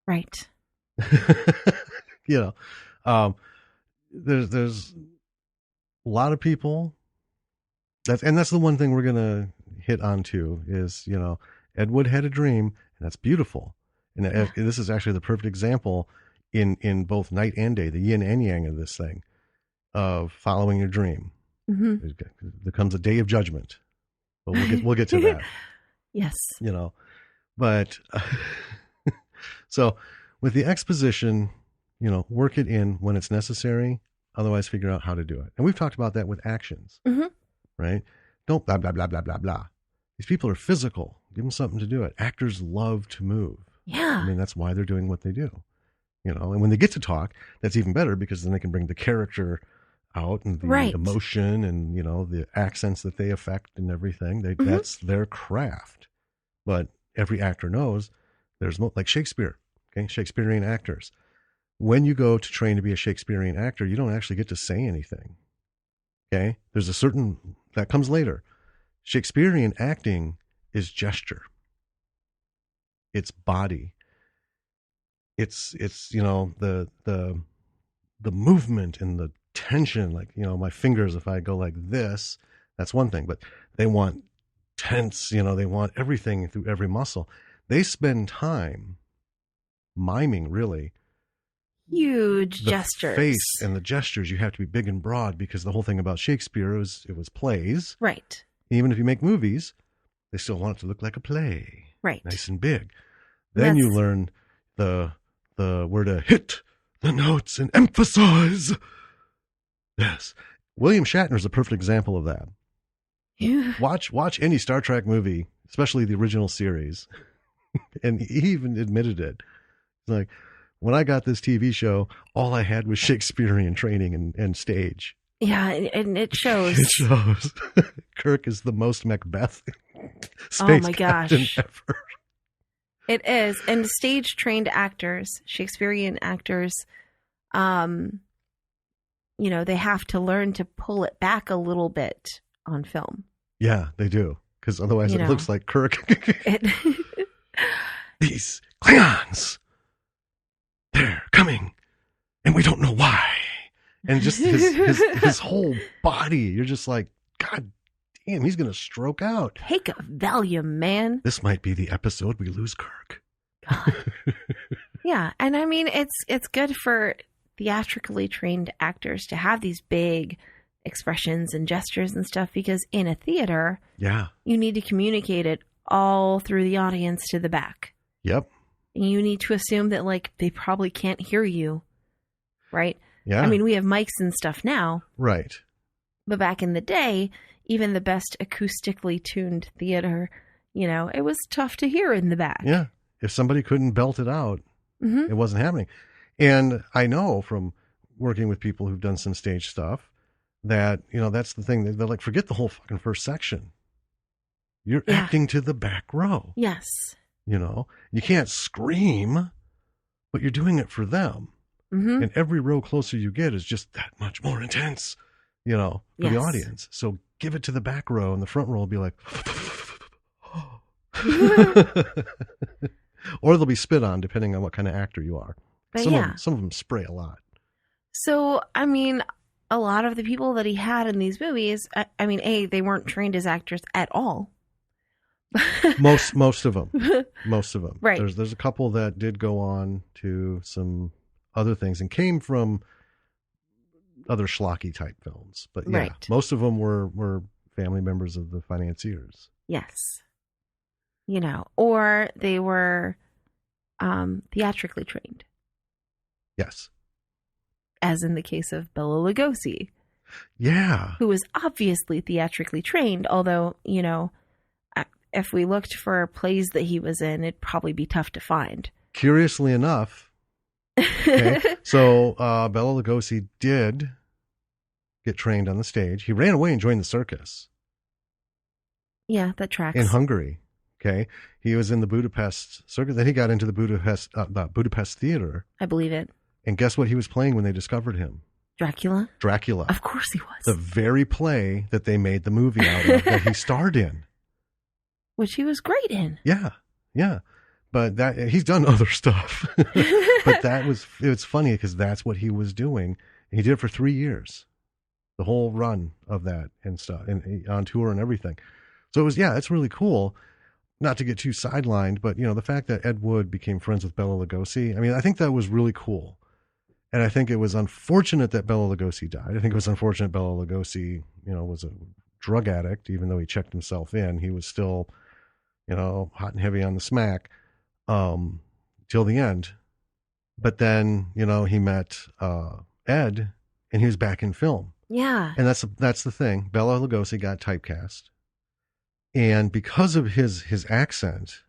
Right. There's a lot of people. That's the one thing we're going to hit on too is, Ed Wood had a dream, and that's beautiful. And this is actually the perfect example in both night and day, the yin and yang of this thing, of following your dream. Mm-hmm. There comes a day of judgment, but we'll get to that. Yes. But so with the exposition, work it in when it's necessary. Otherwise, figure out how to do it. And we've talked about that with actions, right? Don't blah, blah, blah, blah, blah, blah. These people are physical. Give them something to do it. Actors love to move. Yeah. I mean, that's why they're doing what they do, and when they get to talk, that's even better because then they can bring the character out and the emotion and, the accents that they affect and everything. That's their craft. But every actor knows there's like Shakespeare, okay? Shakespearean actors. When you go to train to be a Shakespearean actor, you don't actually get to say anything. Okay? There's a certain, that comes later. Shakespearean acting is gesture. It's body. It's the movement and the tension, like, my fingers, if I go like this, that's one thing, but they want tense, they want everything through every muscle. They spend time miming, really. Huge gestures. Face and the gestures, you have to be big and broad because the whole thing about Shakespeare was it was plays. Right. Even if you make movies, they still want it to look like a play. Right. Nice and big. Then you learn the where to hit the notes and emphasize. Yes. William Shatner is a perfect example of that. Yeah. Watch any Star Trek movie, especially the original series. And he even admitted it. He's like, when I got this TV show, all I had was Shakespearean training and stage. Yeah, and it shows. It shows. Kirk is the most Macbeth oh my gosh ever. It is. And stage-trained actors, Shakespearean actors, they have to learn to pull it back a little bit on film. Yeah, they do. Because otherwise it looks like Kirk. These Klingons, they're coming, and we don't know why. And just his whole body, you're just like, God damn, he's going to stroke out. Take a Valium, man. This might be the episode we lose Kirk. God. Yeah, and I mean, it's good for theatrically trained actors to have these big expressions and gestures and stuff, because in a theater, you need to communicate it all through the audience to the back. Yep. And you need to assume that, like, they probably can't hear you, right? Yeah. I mean, we have mics and stuff now. Right. But back in the day, even the best acoustically tuned theater, you know, it was tough to hear in the back. Yeah. If somebody couldn't belt it out, it wasn't happening. And I know from working with people who've done some stage stuff that, you know, that's the thing. They're like, forget the whole fucking first section. You're acting to the back row. Yes. You know, you can't scream, but you're doing it for them. And every row closer you get is just that much more intense, you know, for the audience. So give it to the back row, and the front row will be like, or they'll be spit on depending on what kind of actor you are. But some of them spray a lot. So, I mean, a lot of the people that he had in these movies, I mean, they weren't trained as actors at all. most of them. Right. There's a couple that did go on to some other things and came from other schlocky type films. But yeah, most of them were family members of the financiers. Yes. You know, or they were theatrically trained. Yes. As in the case of Bela Lugosi. Yeah. Who was obviously theatrically trained, although, you know, if we looked for plays that he was in, it'd probably be tough to find. Curiously enough, okay, so Bela Lugosi did get trained on the stage. He ran away and joined the circus. Yeah, that tracks. In Hungary. Okay. He was in the Budapest circus. Then he got into the Budapest theater. I believe it. And guess what he was playing when they discovered him? Dracula? Dracula. Of course he was. The very play that they made the movie out of that he starred in. Which he was great in. Yeah. Yeah. But he's done other stuff. But it's funny because that's what he was doing. And he did it for 3 years. The whole run of that and stuff, and on tour and everything. So it's really cool. Not to get too sidelined, but you know, the fact that Ed Wood became friends with Bela Lugosi, I mean, I think that was really cool. And I think it was unfortunate that Bela Lugosi died. I think it was unfortunate Bela Lugosi, you know, was a drug addict, even though he checked himself in. He was still, you know, hot and heavy on the smack till the end. But then, you know, he met Ed, and he was back in film. Yeah. And that's the thing. Bela Lugosi got typecast. And because of his accent,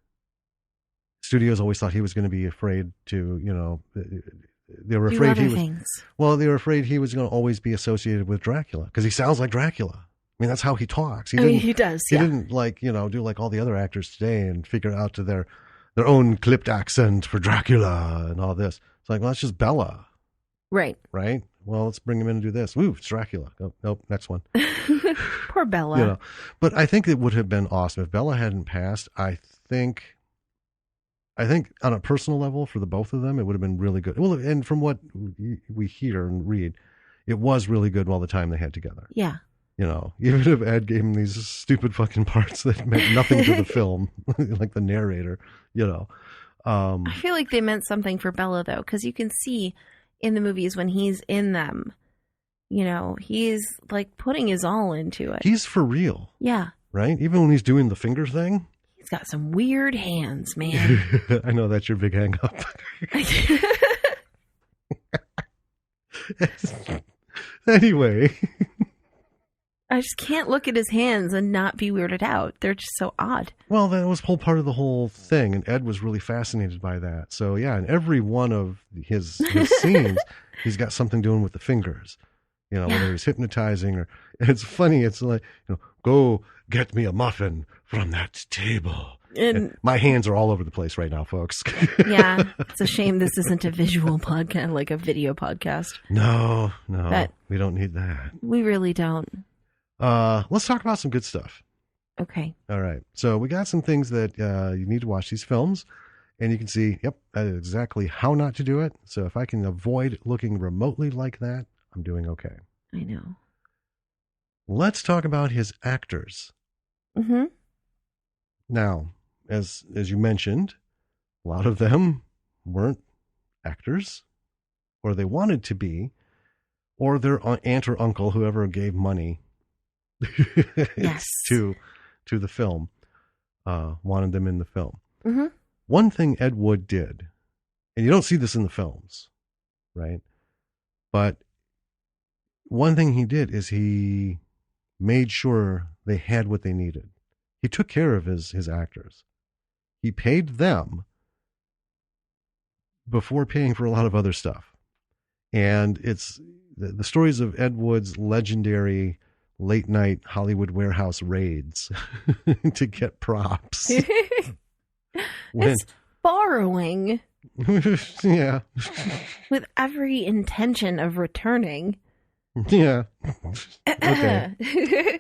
studios always thought he was going to be afraid to, you know, they were afraid they were afraid he was going to always be associated with Dracula because he sounds like Dracula. I mean, that's how he talks. He does. He didn't like, you know, do like all the other actors today and figure out to their own clipped accent for Dracula and all this. It's like, well, that's just Bela. Right. Right. Well, let's bring him in and do this. Ooh, it's Dracula. Oh, nope, next one. Poor Bela. You know, but I think it would have been awesome if Bela hadn't passed. I think on a personal level for the both of them, it would have been really good. Well, and from what we hear and read, it was really good all the time they had together. Yeah. You know, even if Ed gave him these stupid fucking parts that meant nothing to the film, like the narrator, you know. I feel like they meant something for Bela, though, because you can see in the movies when he's in them, you know, he's like putting his all into it. He's for real. Yeah. Right? Even when he's doing the finger thing. He's got some weird hands, man. I know that's your big hang up. Anyway. I just can't look at his hands and not be weirded out. They're just so odd. Well, that was whole part of the whole thing, and Ed was really fascinated by that. So, yeah, in every one of his scenes, he's got something doing with the fingers. You know, whether he's hypnotizing or... It's funny. It's like, you know, go get me a muffin from that table. And my hands are all over the place right now, folks. Yeah, it's a shame this isn't a visual podcast, like a video podcast. No, but we don't need that. We really don't. Let's talk about some good stuff. Okay. All right. So we got some things that you need to watch these films, and you can see, yep, that is exactly how not to do it. So if I can avoid looking remotely like that, I'm doing okay. I know. Let's talk about his actors. Mm-hmm. Now, as you mentioned, a lot of them weren't actors or they wanted to be, or their aunt or uncle, whoever gave money Yes. to the film, wanted them in the film. Mm-hmm. One thing Ed Wood did, and you don't see this in the films, right? But one thing he did is he made sure they had what they needed. He took care of his actors. He paid them before paying for a lot of other stuff. And it's the stories of Ed Wood's legendary late night Hollywood warehouse raids to get props. It's borrowing. Yeah. With every intention of returning. Yeah. Okay.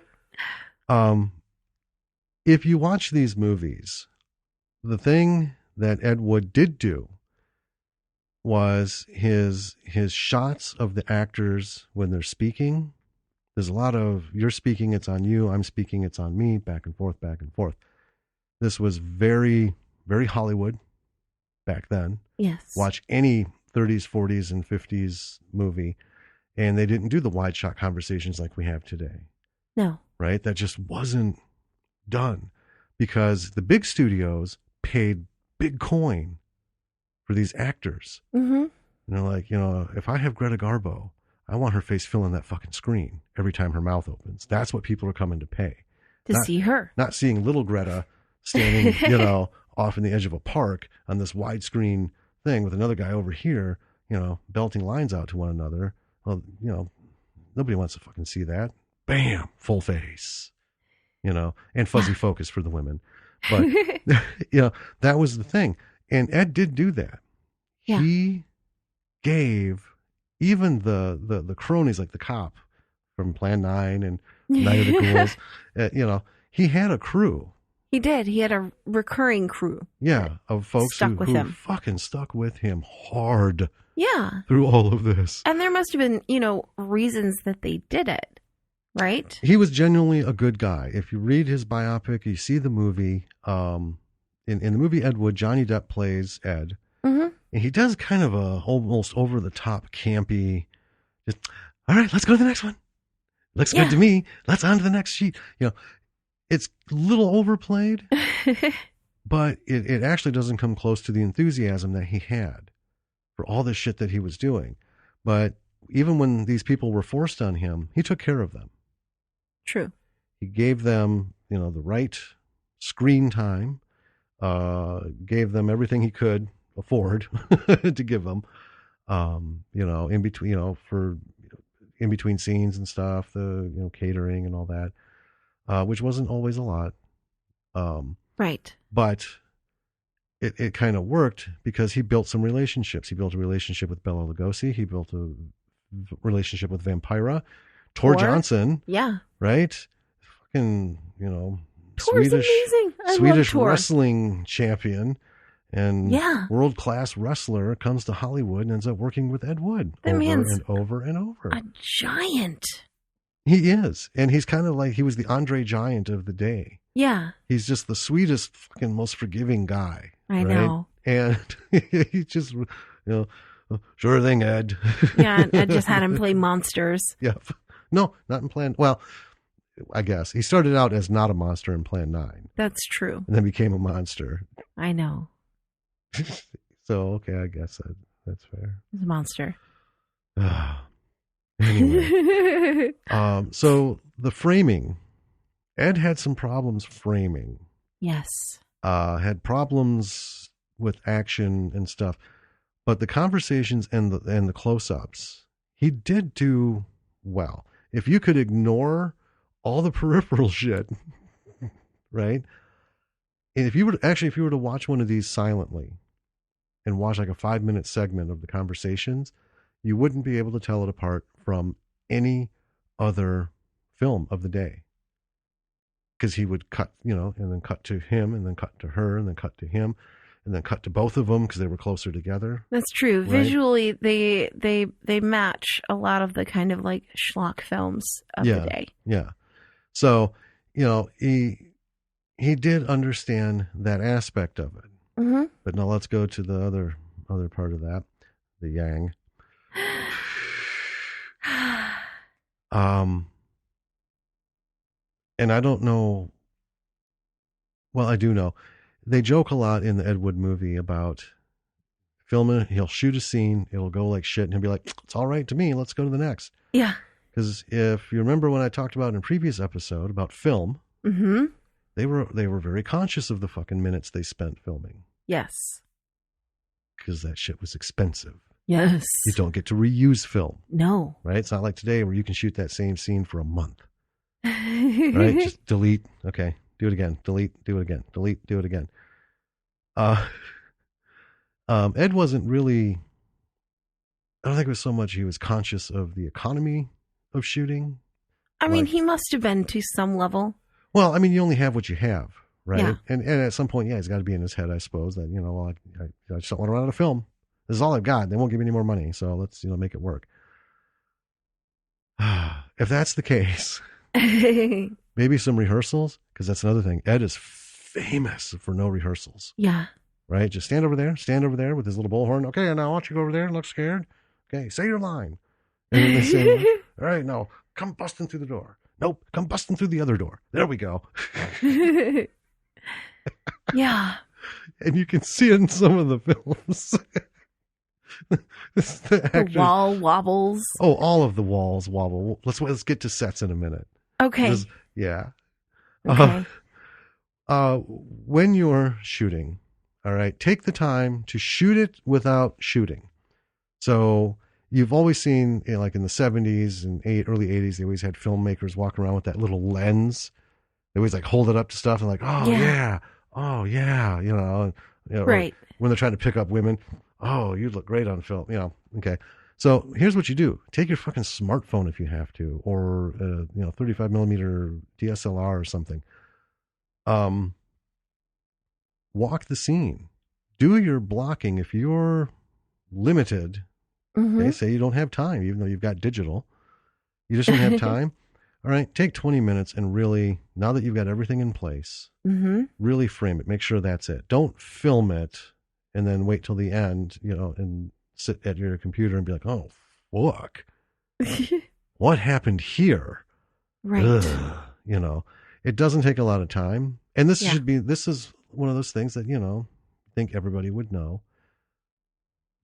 If you watch these movies, the thing that Ed Wood did do was his shots of the actors when they're speaking. There's a lot of you're speaking, it's on you, I'm speaking, it's on me, back and forth, back and forth. This was very, very Hollywood back then. Yes. Watch any 30s, 40s, and 50s movie, and they didn't do the wide shot conversations like we have today. No. Right? That just wasn't done because the big studios paid big coin for these actors. Mm-hmm. And they're like, if I have Greta Garbo, I want her face filling that fucking screen every time her mouth opens. That's what people are coming to pay. To see her. Not seeing little Greta standing, off in the edge of a park on this widescreen thing with another guy over here, belting lines out to one another. Well, nobody wants to fucking see that. Bam, full face, and fuzzy focus for the women. But, that was the thing. And Ed did do that. Yeah. He gave even the cronies, like the cop from Plan 9 and Night of the Ghouls, he had a crew. He did. He had a recurring crew. Yeah, of folks who fucking stuck with him hard. Yeah. Through all of this. And there must have been, reasons that they did it, right? He was genuinely a good guy. If you read his biopic, you see the movie. In the movie Ed Wood, Johnny Depp plays Ed. Mm-hmm. And he does kind of a almost over-the-top campy, just, all right, let's go to the next one. Looks good to me. Let's on to the next sheet. It's a little overplayed, but it actually doesn't come close to the enthusiasm that he had for all this shit that he was doing. But even when these people were forced on him, he took care of them. True. He gave them, the right screen time, gave them everything he could afford to give them, in between, for in between scenes and stuff, the, catering and all that, which wasn't always a lot. Right. But it kind of worked because he built some relationships. He built a relationship with Bela Lugosi. He built a relationship with Vampira. Tor Johnson. Yeah. Right? Fucking, Tor's amazing. Swedish wrestling champion and world-class wrestler comes to Hollywood and ends up working with Ed Wood over and over and over. A giant. He is. And he's kind of like, he was the Andre Giant of the day. Yeah. He's just the sweetest, fucking most forgiving guy. I know. And he just, sure thing, Ed. Yeah, Ed just had him play monsters. Yeah. No, not in Plan. Well, I guess. He started out as not a monster in Plan 9. That's true. And then became a monster. I know. So, okay, I guess that's fair. He's a monster. Anyway. So the framing. Ed had some problems framing. Yes. Had problems with action and stuff. But the conversations and the close-ups, he did do well. If you could ignore all the peripheral shit, right? And if you were to watch one of these silently and watch like a 5-minute segment of the conversations, you wouldn't be able to tell it apart from any other film of the day. Because he would cut, and then cut to him, and then cut to her, and then cut to him, and then cut to both of them because they were closer together. That's true. Right? Visually, they match a lot of the kind of like schlock films of the day. Yeah. So, he did understand that aspect of it. Mm-hmm. But now let's go to the other part of that, the yang. And I don't know. Well, I do know. They joke a lot in the Ed Wood movie about filming. He'll shoot a scene. It'll go like shit. And he'll be like, it's all right to me. Let's go to the next. Yeah. Because if you remember when I talked about in a previous episode about film, Mm-hmm. they were very conscious of the fucking minutes they spent filming. Yes. Because that shit was expensive. Yes. You don't get to reuse film. No. Right? It's not like today where you can shoot that same scene for a month. Right? Just delete. Okay. Do it again. Delete. Do it again. Delete. Do it again. Ed wasn't really, I don't think it was so much he was conscious of the economy of shooting. I mean, he must have been to some level. Well, I mean, you only have what you have, right? Yeah. And at some point, yeah, he's got to be in his head, I suppose, that, well, I just don't want to run out of film. This is all I've got. They won't give me any more money, so let's, make it work. If that's the case, maybe some rehearsals, because that's another thing. Ed is famous for no rehearsals. Yeah. Right? Just stand over there with his little bullhorn. Okay, now I want you to go over there and look scared. Okay, say your line. And then they say, all right, no, come busting through the door. Nope, come busting through the other door. There we go. Yeah. And you can see it in some of the films. The wall wobbles. Oh, all of the walls wobble. Let's get to sets in a minute. Okay. Yeah. Okay. When you're shooting, all right, take the time to shoot it without shooting. So you've always seen, like in the 70s and early 80s, they always had filmmakers walking around with that little lens. They always like hold it up to stuff and like, oh yeah, right. When they're trying to pick up women, oh, you look great on film, Okay, so here's what you do: take your fucking smartphone if you have to, or 35 millimeter DSLR or something. Walk the scene. Do your blocking if you're limited. Mm-hmm. Okay, say you don't have time, even though you've got digital. You just don't have time. All right, take 20 minutes and really, now that you've got everything in place, really frame it. Make sure that's it. Don't film it and then wait till the end, and sit at your computer and be like, oh, fuck. What happened here? Right. Ugh. It doesn't take a lot of time. And this is one of those things that, I think everybody would know.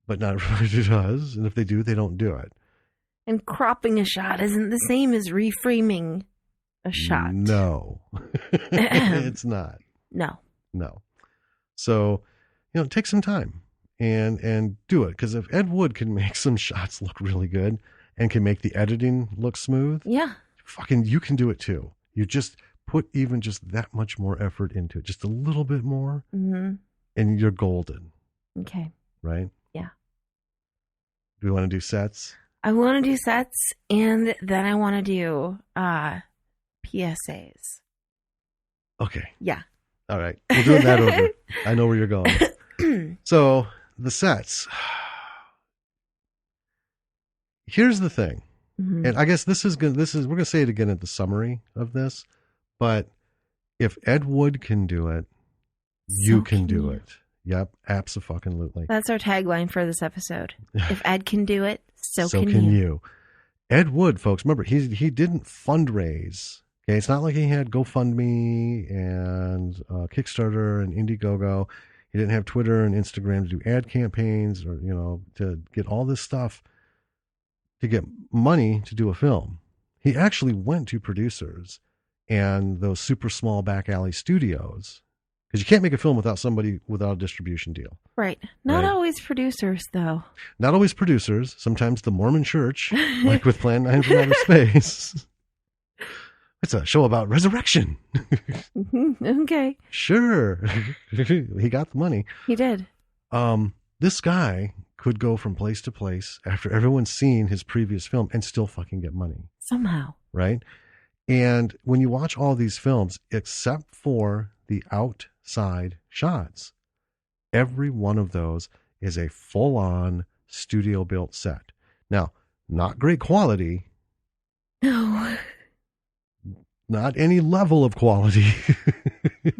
But not everybody does. And if they do, they don't do it. And cropping a shot isn't the same as reframing a shot. No. It's not. No. So, take some time and do it. Because if Ed Wood can make some shots look really good and can make the editing look smooth, you can do it too. You just put even just that much more effort into it, just a little bit more, and you're golden. Okay. Right? Yeah. Do we want to do sets? I want to do sets, and then I want to do PSAs. Okay. Yeah. All right. We're doing that over. I know where you're going. So the sets. Here's the thing. And I guess we're going to say it again at the summary of this, but if Ed Wood can do it, you can do it. Yep, abso-fucking-lutely. That's our tagline for this episode. If Ed can do it, so can you. Ed Wood, folks, remember, he didn't fundraise. Okay, it's not like he had GoFundMe and Kickstarter and Indiegogo. He didn't have Twitter and Instagram to do ad campaigns or, to get all this stuff to get money to do a film. He actually went to producers and those super small back alley studios. Because you can't make a film without a distribution deal. Right. Not always producers, though. Not always producers. Sometimes the Mormon Church, like with Plan 9 from Outer Space. It's a show about resurrection. Okay. Sure. He got the money. He did. This guy could go from place to place after everyone's seen his previous film and still fucking get money. Somehow. Right? And when you watch all these films, except for the outside shots, every one of those is a full-on studio-built set. Now, not great quality. No. Not any level of quality.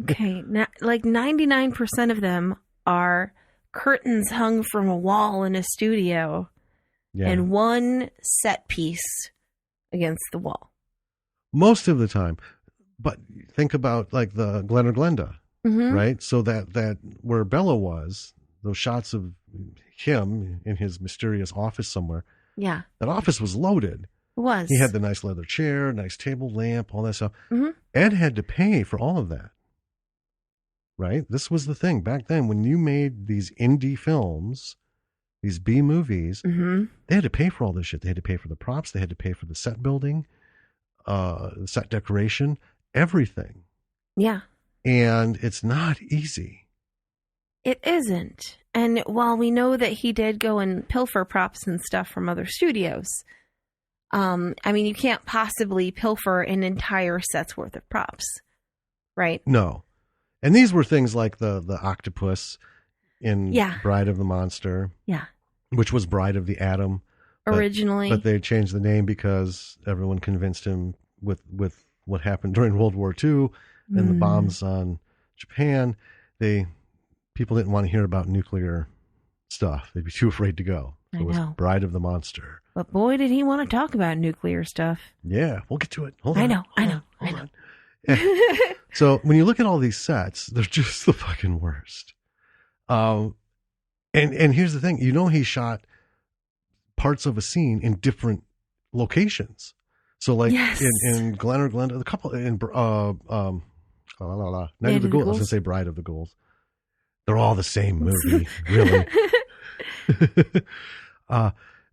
Okay. Like 99% of them are curtains hung from a wall in a studio and one set piece against the wall. Most of the time. But think about like the Glen or Glenda, right? So that where Bella was, those shots of him in his mysterious office somewhere. Yeah. That office was loaded. It was. He had the nice leather chair, nice table lamp, all that stuff. Ed had to pay for all of that. Right? This was the thing. Back then, when you made these indie films, these B movies, they had to pay for all this shit. They had to pay for the props. They had to pay for the set building, the set decoration, everything. Yeah. And it's not easy. It isn't. And while we know that he did go and pilfer props and stuff from other studios, I mean, you can't possibly pilfer an entire set's worth of props, right? No. And these were things like the octopus in Bride of the Monster. Yeah. Which was Bride of the Atom. Originally. But they changed the name because everyone convinced him with what happened during World War II and the bombs on Japan. People didn't want to hear about nuclear stuff. They'd be too afraid to go. So it was Bride of the Monster. But boy, did he want to talk about nuclear stuff. Yeah, we'll get to it. I know. Yeah. So when you look at all these sets, they're just the fucking worst. And here's the thing, he shot parts of a scene in different locations. So like in Glen or Glenda, the couple in Night of the Ghouls. I was gonna say Bride of the Ghouls. They're all the same movie, really.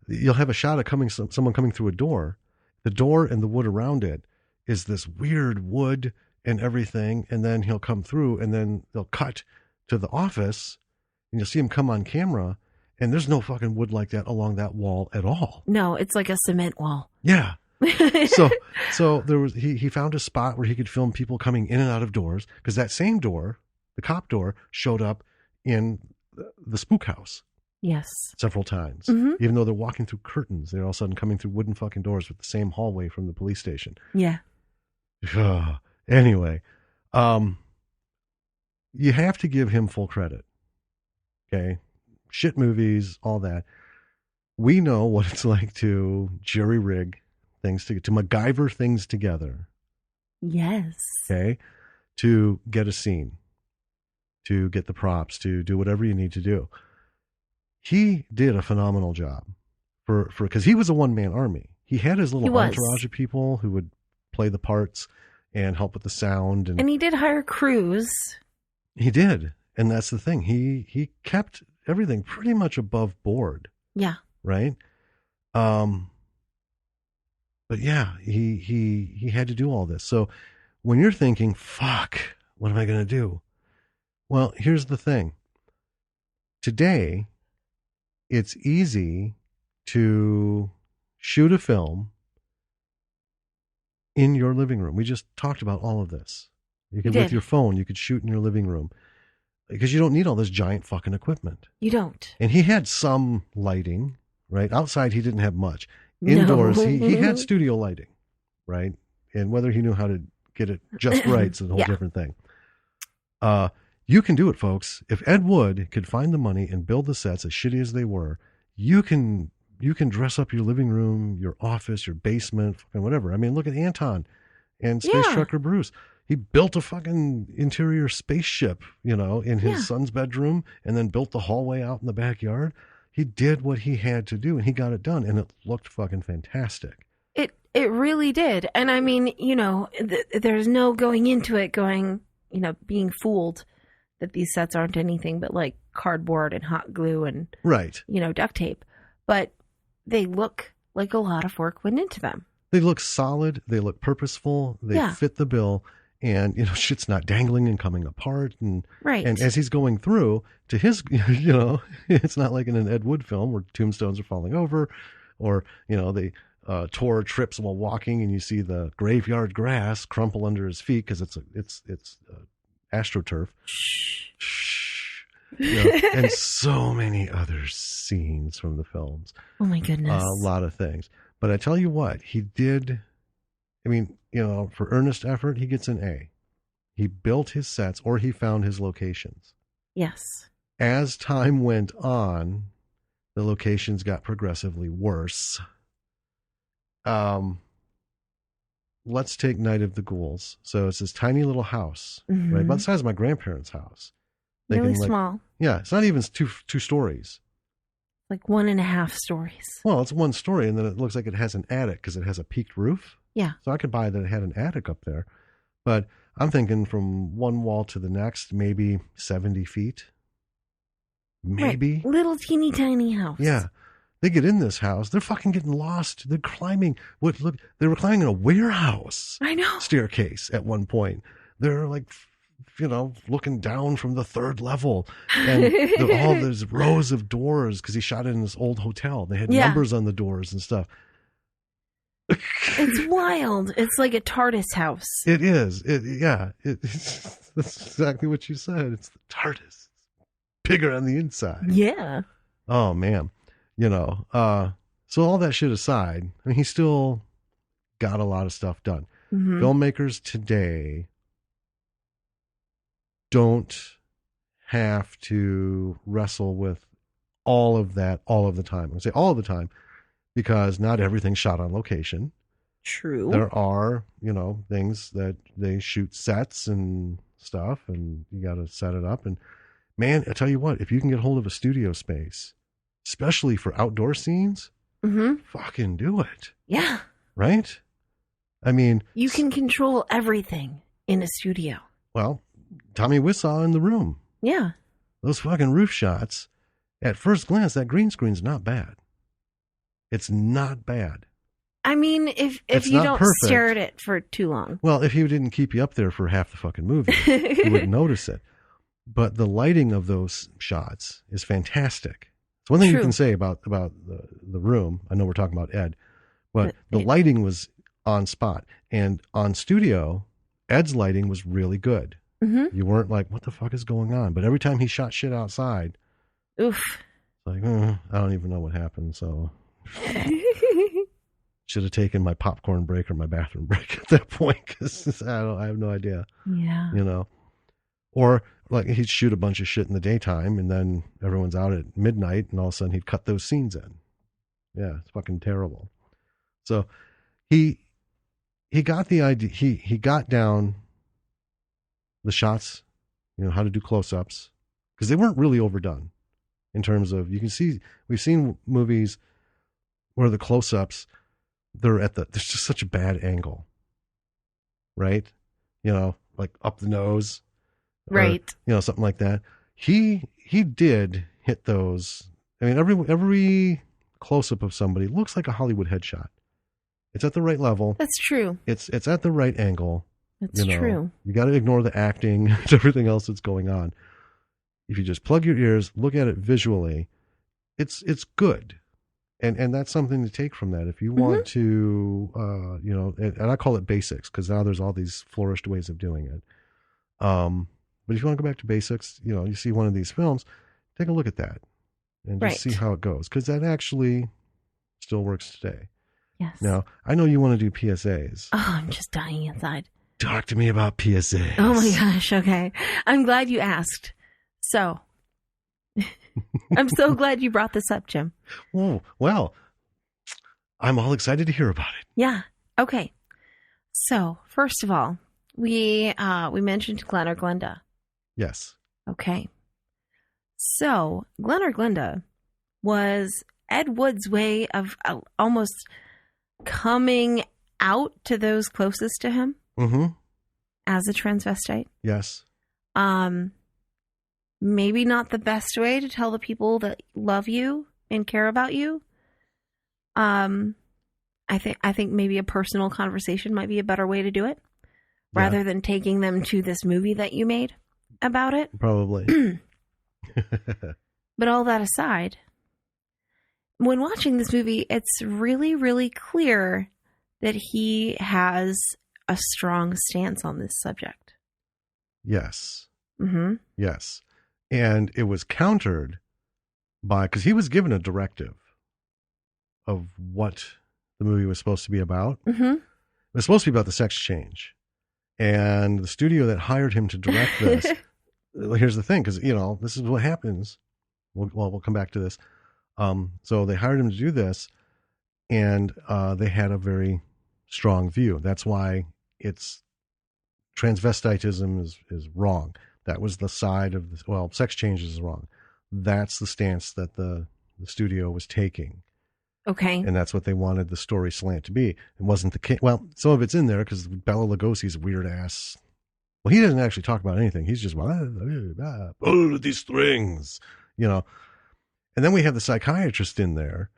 You'll have a shot of someone coming through a door. The door and the wood around it is this weird wood and everything, and then he'll come through, and then they'll cut to the office, and you'll see him come on camera, and there's no fucking wood like that along that wall at all. No, it's like a cement wall. Yeah. So there was he found a spot where he could film people coming in and out of doors, because that same door, the cop door, showed up in the spook house. Yes. Several times. Even though they're walking through curtains, they're all of a sudden coming through wooden fucking doors with the same hallway from the police station. Yeah. Anyway, you have to give him full credit. Okay? Shit movies, all that. We know what it's like to jerry rig things, to MacGyver things together. Yes. Okay? To get a scene, to get the props, to do whatever you need to do. He did a phenomenal job because he was a one-man army. He had his little entourage of people who would play the parts and help with the sound. And he did hire crews. He did. And that's the thing. He kept everything pretty much above board. Yeah. Right? But yeah, he had to do all this. So when you're thinking, fuck, what am I going to do? Well, here's the thing. Today, it's easy to shoot a film in your living room. We just talked about all of this. You could, with your phone, you could shoot in your living room because you don't need all this giant fucking equipment. You don't. And he had some lighting, right? Outside, he didn't have much. Indoors, he had studio lighting, right? And whether he knew how to get it just right is a whole different thing. You can do it, folks. If Ed Wood could find the money and build the sets as shitty as they were, you can dress up your living room, your office, your basement, fucking whatever. I mean, look at Anton and Space Trucker Bruce. He built a fucking interior spaceship, in his son's bedroom, and then built the hallway out in the backyard. He did what he had to do, and he got it done, and it looked fucking fantastic. It really did. And I mean, there's no going into it being fooled that these sets aren't anything but like cardboard and hot glue and duct tape. But they look like a lot of work went into them. They look solid. They look purposeful. They fit the bill. And, shit's not dangling and coming apart. And as he's going through to his, it's not like in an Ed Wood film where tombstones are falling over or, they Tor trips while walking and you see the graveyard grass crumple under his feet because it's AstroTurf. Shh. And so many other scenes from the films. Oh my goodness. A lot of things. But I tell you what, he did. I mean, for earnest effort, he gets an A. He built his sets or he found his locations. Yes. As time went on, the locations got progressively worse. let's take Night of the Ghouls. So it's this tiny little house, Mm-hmm. right? About the size of my grandparents' house. Really small. Yeah, it's not even two stories. Like 1.5 stories. Well, it's one story, and then it looks like it has an attic because it has a peaked roof. Yeah. So I could buy that it had an attic up there. But I'm thinking from one wall to the next, maybe 70 feet. Maybe. Right. Little teeny tiny house. Yeah. They get in this house. They're fucking getting lost. They're climbing. Look, they were climbing a warehouse. I know. Staircase at one point. They're like, looking down from the 3rd level. And all those rows of doors because he shot it in this old hotel. They had numbers on the doors and stuff. It's wild. It's like a TARDIS house. It is. That's exactly what you said. It's the TARDIS. Bigger on the inside. Yeah. Oh, man. So all that shit aside, I mean, he still got a lot of stuff done. Mm-hmm. Filmmakers today don't have to wrestle with all of that all of the time. I say all of the time because not everything's shot on location. True. There are, things that they shoot sets and stuff, and you got to set it up. And man, I tell you what, if you can get hold of a studio space, especially for outdoor scenes, fucking do it. Yeah. Right? I mean, you can control everything in a studio. Well, Tommy Wiseau in The Room. Yeah. Those fucking roof shots, at first glance, that green screen's not bad. It's not bad. I mean, if you don't stare at it for too long. Well, if he didn't keep you up there for half the fucking movie, you wouldn't notice it. But the lighting of those shots is fantastic. It's one thing you can say about the Room. I know we're talking about Ed, but the lighting was on spot. And on studio, Ed's lighting was really good. Mm-hmm. You weren't like, what the fuck is going on? But every time he shot shit outside, oof, like, I don't even know what happened. So should have taken my popcorn break or my bathroom break at that point because I have no idea. Yeah. Or like he'd shoot a bunch of shit in the daytime and then everyone's out at midnight and all of a sudden he'd cut those scenes in. Yeah, it's fucking terrible. So he got the idea. He got down the shots, how to do close-ups because they weren't really overdone in terms of, you can see, we've seen movies where the close-ups, there's just such a bad angle, right? Like up the nose, right? Or, something like that. He did hit those. I mean, every close-up of somebody looks like a Hollywood headshot. It's at the right level. That's true. It's at the right angle. That's true. You got to ignore the acting and everything else that's going on. If you just plug your ears, look at it visually, it's good. And that's something to take from that. If you want to, and I call it basics because now there's all these flourished ways of doing it. But if you want to go back to basics, you see one of these films, take a look at that and just see how it goes. Because that actually still works today. Yes. Now, I know you want to do PSAs. Oh, I'm just dying inside. Talk to me about PSAs. Oh my gosh. Okay. I'm glad you asked. So, I'm so glad you brought this up, Jim. Oh, well, I'm all excited to hear about it. Yeah. Okay. So, first of all, we mentioned Glenn or Glenda. Yes. Okay. So, Glenn or Glenda was Ed Wood's way of almost coming out to those closest to him as a transvestite. Yes. Maybe not the best way to tell the people that love you and care about you. I think maybe a personal conversation might be a better way to do it, rather than taking them to this movie that you made about it. Probably. But all that aside, when watching this movie, it's really, really clear that he has a strong stance on this subject. Yes. Mm-hmm. Yes. And it was countered by, because he was given a directive of what the movie was supposed to be about. Mm-hmm. It was supposed to be about the sex change. And the studio that hired him to direct this, here's the thing, because, this is what happens. We'll come back to this. So they hired him to do this, and they had a very strong view. That's why it's transvestitism is wrong. That was the side of this. Well, sex change is wrong. That's the stance that the studio was taking. Okay. And that's what they wanted the story slant to be. It wasn't the case. Well, some of it's in there because Bela Lugosi's weird ass. Well, he doesn't actually talk about anything. He's just, pull these strings, you know. And then we have the psychiatrist in there,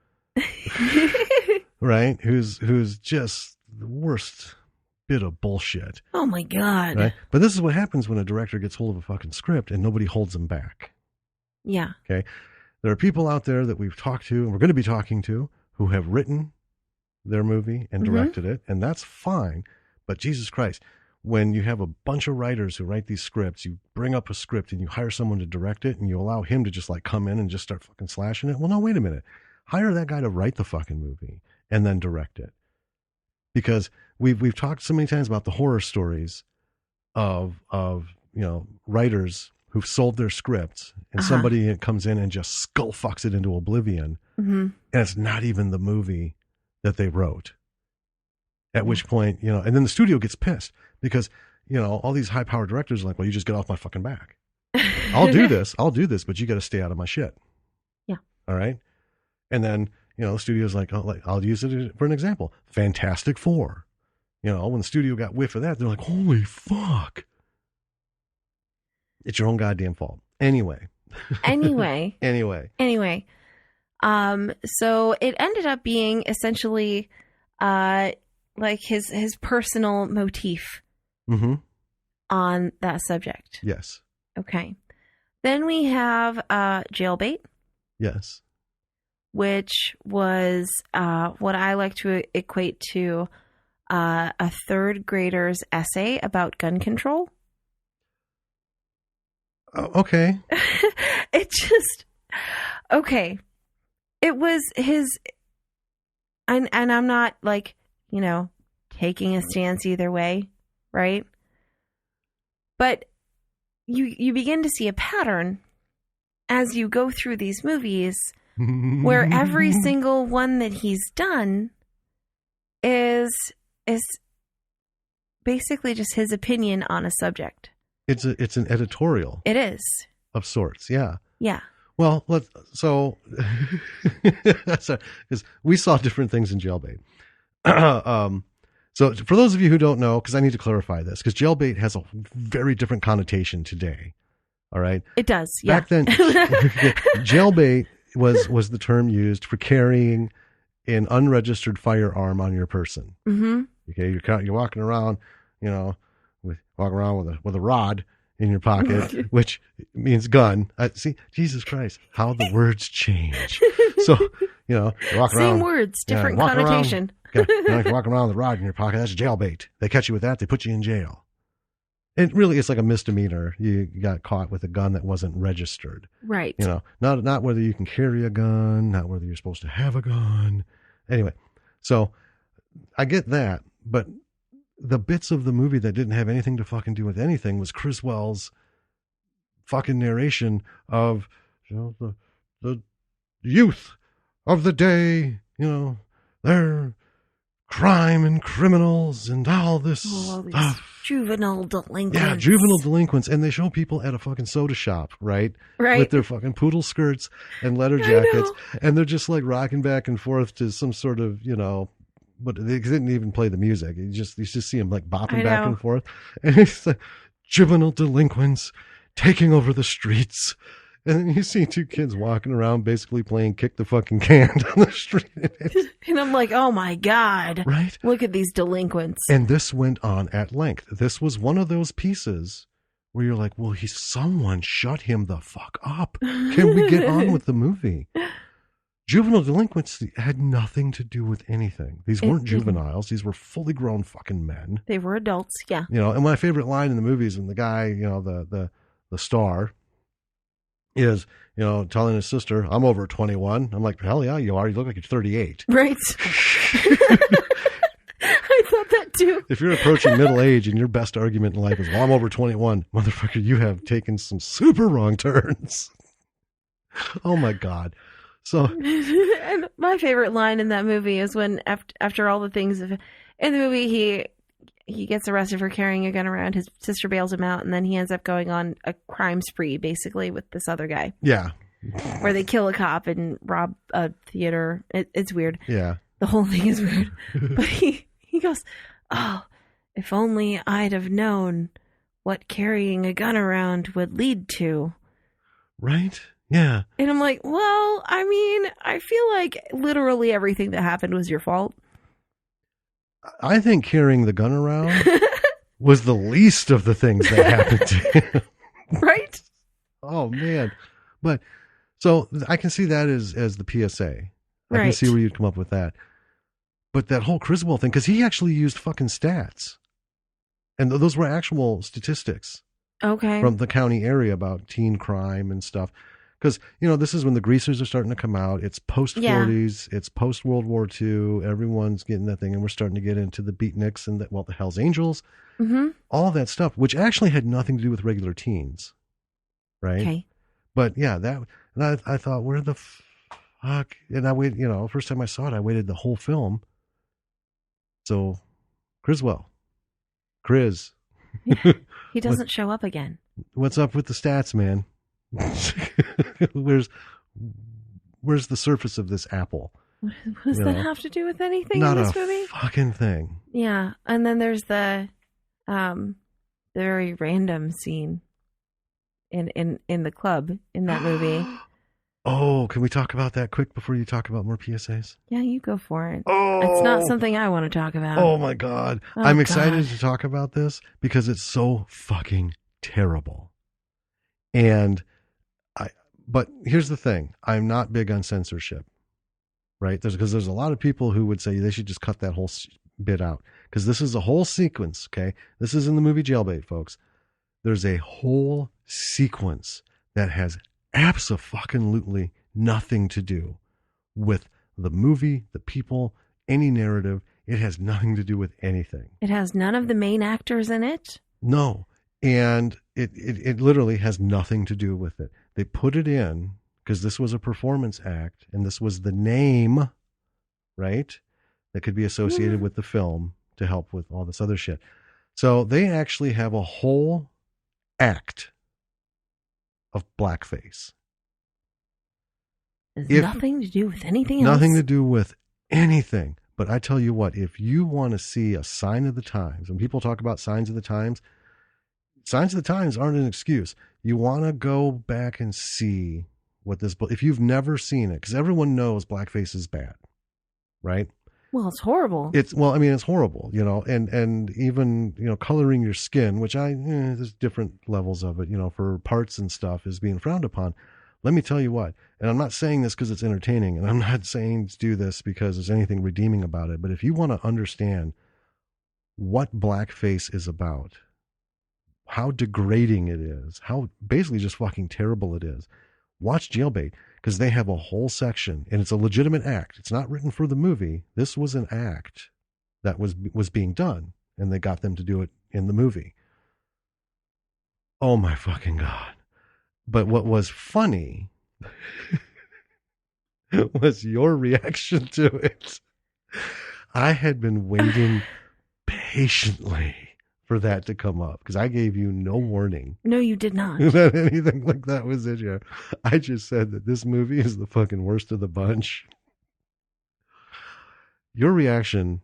right? Who's just the worst bit of bullshit. Oh my God. Right? But this is what happens when a director gets hold of a fucking script and nobody holds them back. Yeah. Okay. There are people out there that we've talked to and we're going to be talking to who have written their movie and directed it, and that's fine. But Jesus Christ, when you have a bunch of writers who write these scripts, you bring up a script and you hire someone to direct it and you allow him to just like come in and just start fucking slashing it. Well, no, wait a minute. Hire that guy to write the fucking movie and then direct it. Because we've talked so many times about the horror stories of writers who've sold their scripts and somebody comes in and just skull fucks it into oblivion. And it's not even the movie that they wrote. At which point, and then the studio gets pissed because, all these high powered directors are like, well, you just get off my fucking back. I'll do this, but you got to stay out of my shit. Yeah. All right. And then, the studio's like, I'll use it for an example. Fantastic Four. When the studio got whiff of that, they're like, holy fuck. It's your own goddamn fault. Anyway. So it ended up being essentially like his personal motif on that subject. Yes. Okay. Then we have Jailbait. Yes. Which was what I like to equate to a third grader's essay about gun control. Okay. It was his, and I'm not like, taking a stance either way, right? But you begin to see a pattern as you go through these movies where every single one that he's done is basically just his opinion on a subject. It's an editorial. It is. Of sorts, yeah. Yeah. Well, so we saw different things in Jailbait. So for those of you who don't know, because I need to clarify this, because Jailbait has a very different connotation today. All right? It does, yeah. Back then, Jailbait was the term used for carrying an unregistered firearm on your person. Mm-hmm. Okay, you're walking around, with a rod in your pocket, which means gun. See, Jesus Christ, how the words change. So, you're walking around. Same words, different connotation. You're walking around with a rod in your pocket. That's jailbait. They catch you with that, they put you in jail. And really, it's like a misdemeanor. You got caught with a gun that wasn't registered. Right. Not whether you can carry a gun, not whether you're supposed to have a gun. Anyway, so I get that, but the bits of the movie that didn't have anything to fucking do with anything was Criswell's fucking narration of the youth of the day, their crime and criminals and all this stuff. Juvenile delinquents. Yeah, juvenile delinquents. And they show people at a fucking soda shop, right? Right. With their fucking poodle skirts and leather jackets. And they're just like rocking back and forth to some sort of, but they didn't even play the music. You just see them like bopping back and forth. And it's like juvenile delinquents taking over the streets. And then you see two kids walking around basically playing kick the fucking can down the street. And I'm like, oh my God. Right? Look at these delinquents. And this went on at length. This was one of those pieces where you're like, well, someone shut him the fuck up. Can we get on with the movie? Juvenile delinquents had nothing to do with anything. These weren't juveniles. These were fully grown fucking men. They were adults, yeah. And my favorite line in the movie is when the guy, the star is, telling his sister, I'm over 21. I'm like, hell yeah, you are. You look like you're 38. Right. I thought that too. If you're approaching middle age and your best argument in life is, well, I'm over 21, motherfucker, you have taken some super wrong turns. Oh my God. So, And my favorite line in that movie is when after all the things in the movie he gets arrested for carrying a gun around. His sister bails him out, and then he ends up going on a crime spree, basically, with this other guy. yeah. Where they kill a cop and rob a theater. It's weird. Yeah. The whole thing is weird. But he goes, oh, if only I'd have known what carrying a gun around would lead to. Right? Yeah. And I'm like, well, I mean, I feel like literally everything that happened was your fault. I think carrying the gun around was the least of the things that happened to him. Right? Oh, man. But so I can see that as the PSA. I can Right. see where you'd come up with that. But that whole Criswell thing, because he actually used fucking stats. And those were actual statistics Okay. from the county area about teen crime and stuff. Because, this is when the greasers are starting to come out. It's post-40s. It's post-World War II. Everyone's getting that thing. And we're starting to get into the beatniks and the Hells Angels. Mm-hmm. All that stuff, which actually had nothing to do with regular teens. Right? Okay. But, yeah, and I thought, where the fuck? And I waited, first time I saw it, I waited the whole film. So, Criswell. Chris. He doesn't show up again. What's up with the stats, man? Where's the surface of this apple? What does that have to do with anything Not in this a movie? fucking thing. Yeah. And then there's the very random scene in the club in that movie. Oh, can we talk about that quick before you talk about more PSAs? Yeah, you go for it. Oh, It's not something I want to talk about. Oh my God. Oh, I'm excited God. to talk about this because it's so fucking terrible. But here's the thing. I'm not big on censorship, right? Because there's a lot of people who would say they should just cut that whole bit out because this is a whole sequence. Okay. This is in the movie Jailbait, folks. There's a whole sequence that has abso-fucking-lutely nothing to do with the movie, the people, any narrative. It has nothing to do with anything. It has none of the main actors in it. No. And it literally has nothing to do with it. They put it in because this was a performance act and this was the name, right? That could be associated with the film to help with all this other shit. So they actually have a whole act of blackface. Nothing to do with anything else. Nothing to do with anything. But I tell you what, if you want to see a sign of the times, when people talk about signs of the times aren't an excuse. You want to go back and see what this, if you've never seen it, because everyone knows blackface is bad, right? Well, it's horrible. It's horrible, and even, coloring your skin, which there's different levels of it, for parts and stuff is being frowned upon. Let me tell you what, and I'm not saying this because it's entertaining, and I'm not saying to do this because there's anything redeeming about it, but if you want to understand what blackface is about, how degrading it is, how basically just fucking terrible it is, watch Jailbait, because they have a whole section, and it's a legitimate act. It's not written for the movie. This was an act that was being done, and they got them to do it in the movie. Oh my fucking God. But what was funny was your reaction to it. I had been waiting patiently for that to come up because I gave you no warning. No, you did not. That anything like that was in here. I just said that this movie is the fucking worst of the bunch. Your reaction,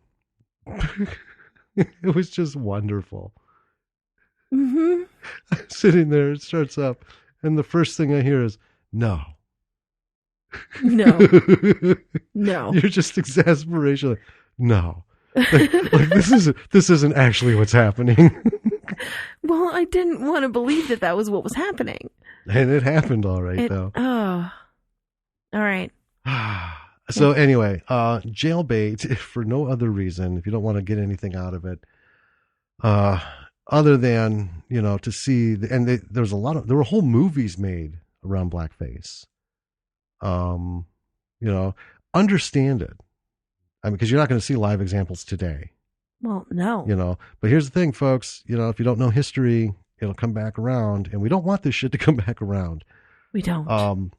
it was just wonderful. Mm-hmm. I'm sitting there, it starts up, and the first thing I hear is, no. No. No. You're just exasperation. Like, no. Like this isn't actually what's happening. Well, I didn't want to believe that was what was happening. And it happened all right, though. Oh. All right. So anyway, Jailbait, for no other reason, if you don't want to get anything out of it, other than, to see, there were whole movies made around blackface. Understand it. I mean, because you're not going to see live examples today. Well, no. But here's the thing, folks. If you don't know history, it'll come back around, and we don't want this shit to come back around. We don't.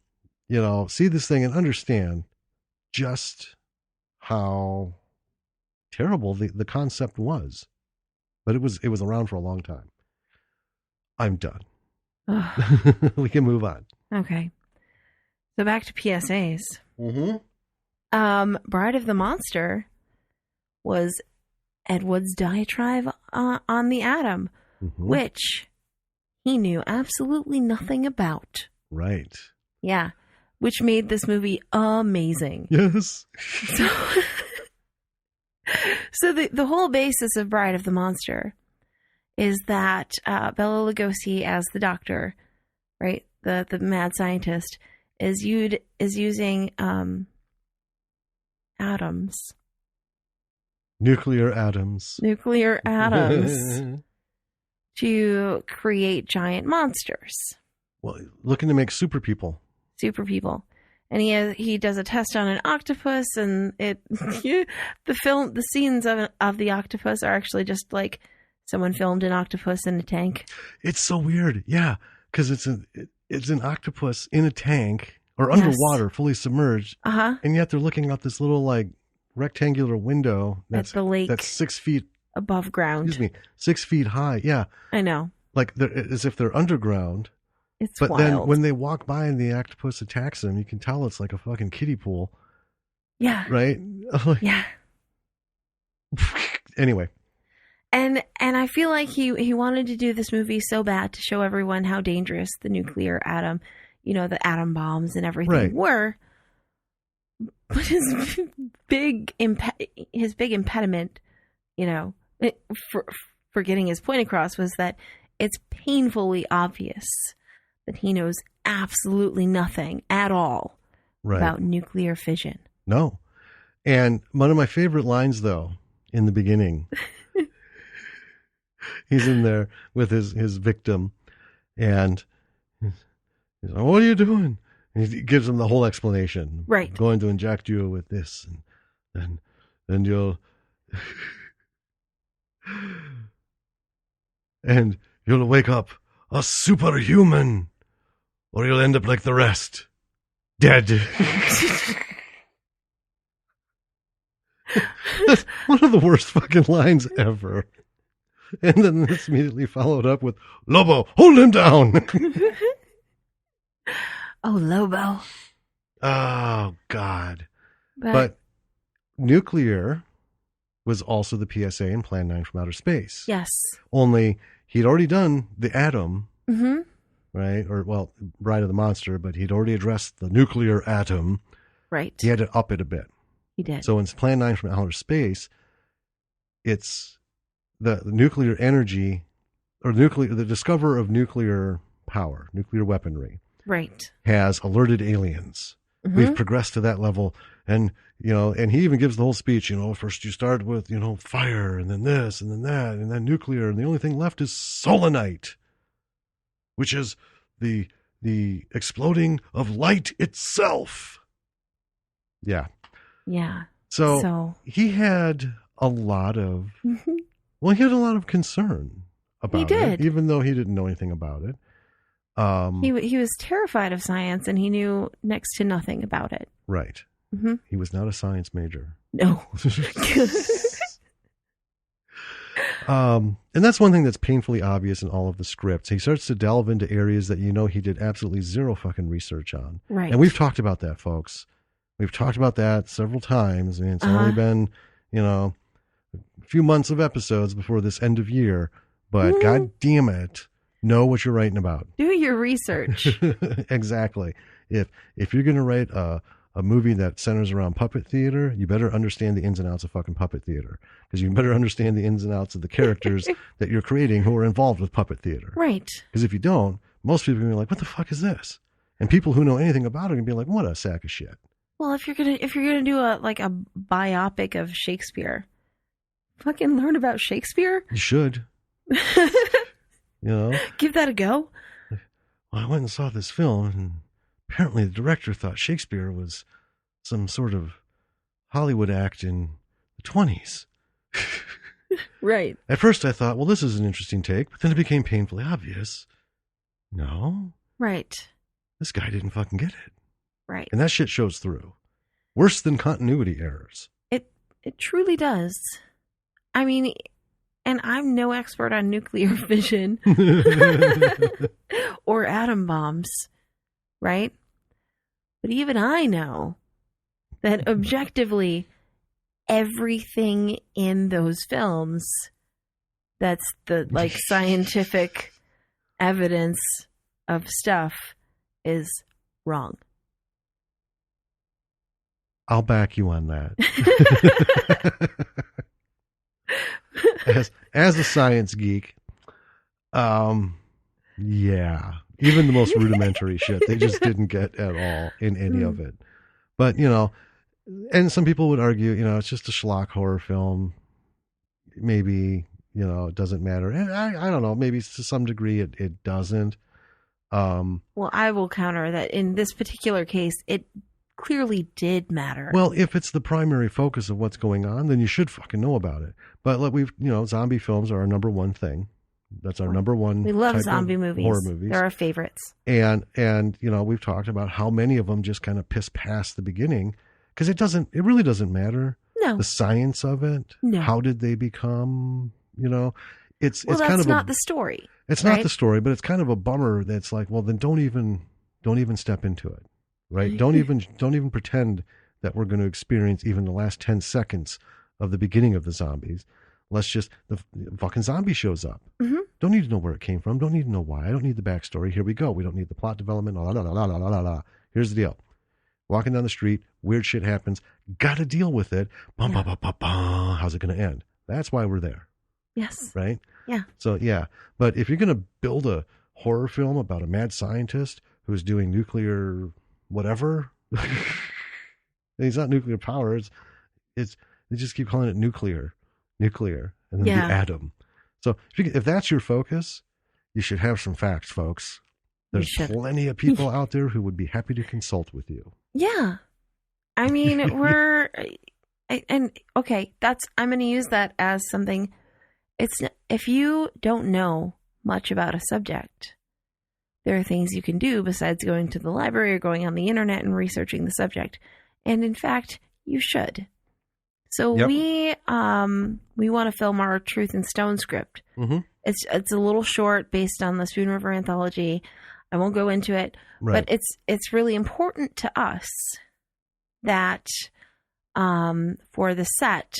see this thing and understand just how terrible the concept was. But it was around for a long time. I'm done. We can move on. Okay. So back to PSAs. Mm-hmm. Bride of the Monster was Ed Wood's diatribe on the atom, which he knew absolutely nothing about. Right. Yeah. Which made this movie amazing. Yes. So the whole basis of Bride of the Monster is that Bela Lugosi as the doctor, right, the mad scientist, is using atoms. Nuclear atoms. To create giant monsters. Well, looking to make super people. And he does a test on an octopus, and the scenes of the octopus are actually just like someone filmed an octopus in a tank. It's so weird, yeah, because it's an octopus in a tank or underwater, fully submerged, and yet they're looking out this little like rectangular window that's at the lake, that's 6 feet above ground. 6 feet high. Yeah, I know. Like as if they're underground. But wild. Then when they walk by and the octopus attacks them, you can tell it's like a fucking kiddie pool. Yeah. Right? Yeah. Anyway. And I feel like he wanted to do this movie so bad to show everyone how dangerous the nuclear atom, the atom bombs and everything were. But his big impediment, for getting his point across was that it's painfully obvious that he knows absolutely nothing at all about nuclear fission. No. And one of my favorite lines, though, in the beginning, he's in there with his victim, and he's like, what are you doing? And he gives him the whole explanation. Right. I'm going to inject you with this, and then you'll... and you'll wake up a superhuman, or you'll end up like the rest, dead. That's one of the worst fucking lines ever. And then it's immediately followed up with, Lobo, hold him down. Oh, Lobo. Oh, God. But nuclear was also the PSA in Plan 9 from Outer Space. Yes. Only he'd already done the atom, right? Or, well, Bride of the Monster, but he'd already addressed the nuclear atom. Right. He had to up it a bit. He did. So in Plan 9 from Outer Space, it's the nuclear energy, or the discoverer of nuclear power, nuclear weaponry. Right. Has alerted aliens. We've progressed to that level. And, and he even gives the whole speech, first you start with, fire, and then this, and then that, and then nuclear. And the only thing left is solanite, which is the exploding of light itself. Yeah. Yeah. So he had a lot of, concern about it, even though he didn't know anything about it. He was terrified of science, and he knew next to nothing about it. Right. He was not a science major. No. And that's one thing that's painfully obvious in all of the scripts. He starts to delve into areas that he did absolutely zero fucking research on. Right. And we've talked about that, folks. We've talked about that several times. I mean, it's only been, a few months of episodes before this end of year. But God damn it, know what you're writing about. Do your research. Exactly. If you're going to write a movie that centers around puppet theater, you better understand the ins and outs of fucking puppet theater. Because you better understand the ins and outs of the characters that you're creating who are involved with puppet theater. Right. Because if you don't, most people are going to be like, what the fuck is this? And people who know anything about it are going to be like, what a sack of shit. Well, if you're gonna do a biopic of Shakespeare, fucking learn about Shakespeare. You should. Give that a go. Well, I went and saw this film, and apparently the director thought Shakespeare was some sort of Hollywood act in the 1920s. Right. At first I thought, well, this is an interesting take, but then it became painfully obvious. No. Right. This guy didn't fucking get it. Right. And that shit shows through. Worse than continuity errors. It truly does. I mean, and I'm no expert on nuclear fission or atom bombs, right? But even I know that objectively, everything in those films that's the like scientific evidence of stuff is wrong. I'll back you on that. as a science geek, yeah, even the most rudimentary shit, they just didn't get at all in any of it. But, and some people would argue, it's just a schlock horror film. Maybe, it doesn't matter. And I don't know, maybe to some degree it doesn't. Well, I will counter that in this particular case, it clearly did matter. Well, if it's the primary focus of what's going on, then you should fucking know about it. But zombie films are our number one thing. That's our number one. We love zombie movies. Horror movies. They're our favorites. And we've talked about how many of them just kind of piss past the beginning because it really doesn't matter. No. The science of it. No. How did they become, it's that's kind of not the story. It's not the story, but it's kind of a bummer that's like, well, then don't even step into it. Right? Don't even pretend that we're going to experience even the last 10 seconds of the beginning of the zombies. Let's just, the fucking zombie shows up. Mm-hmm. Don't need to know where it came from. Don't need to know why. I don't need the backstory. Here we go. We don't need the plot development. La, la, la, la, la, la, la. Here's the deal. Walking down the street, weird shit happens. Got to deal with it. Bum, bum, bum, bum, bum. How's it going to end? That's why we're there. Yes. Right? Yeah. So, yeah. But if you're going to build a horror film about a mad scientist who's doing nuclear whatever, he's not nuclear power. They just keep calling it nuclear, and then the atom. So if that's your focus, you should have some facts, folks. There's plenty of people out there who would be happy to consult with you. Yeah. I mean, I'm going to use that as something. If you don't know much about a subject, there are things you can do besides going to the library or going on the internet and researching the subject. And in fact, you should. So we want to film our Truth in Stone script. Mm-hmm. It's a little short based on the Spoon River anthology. I won't go into it, but it's really important to us that for the set,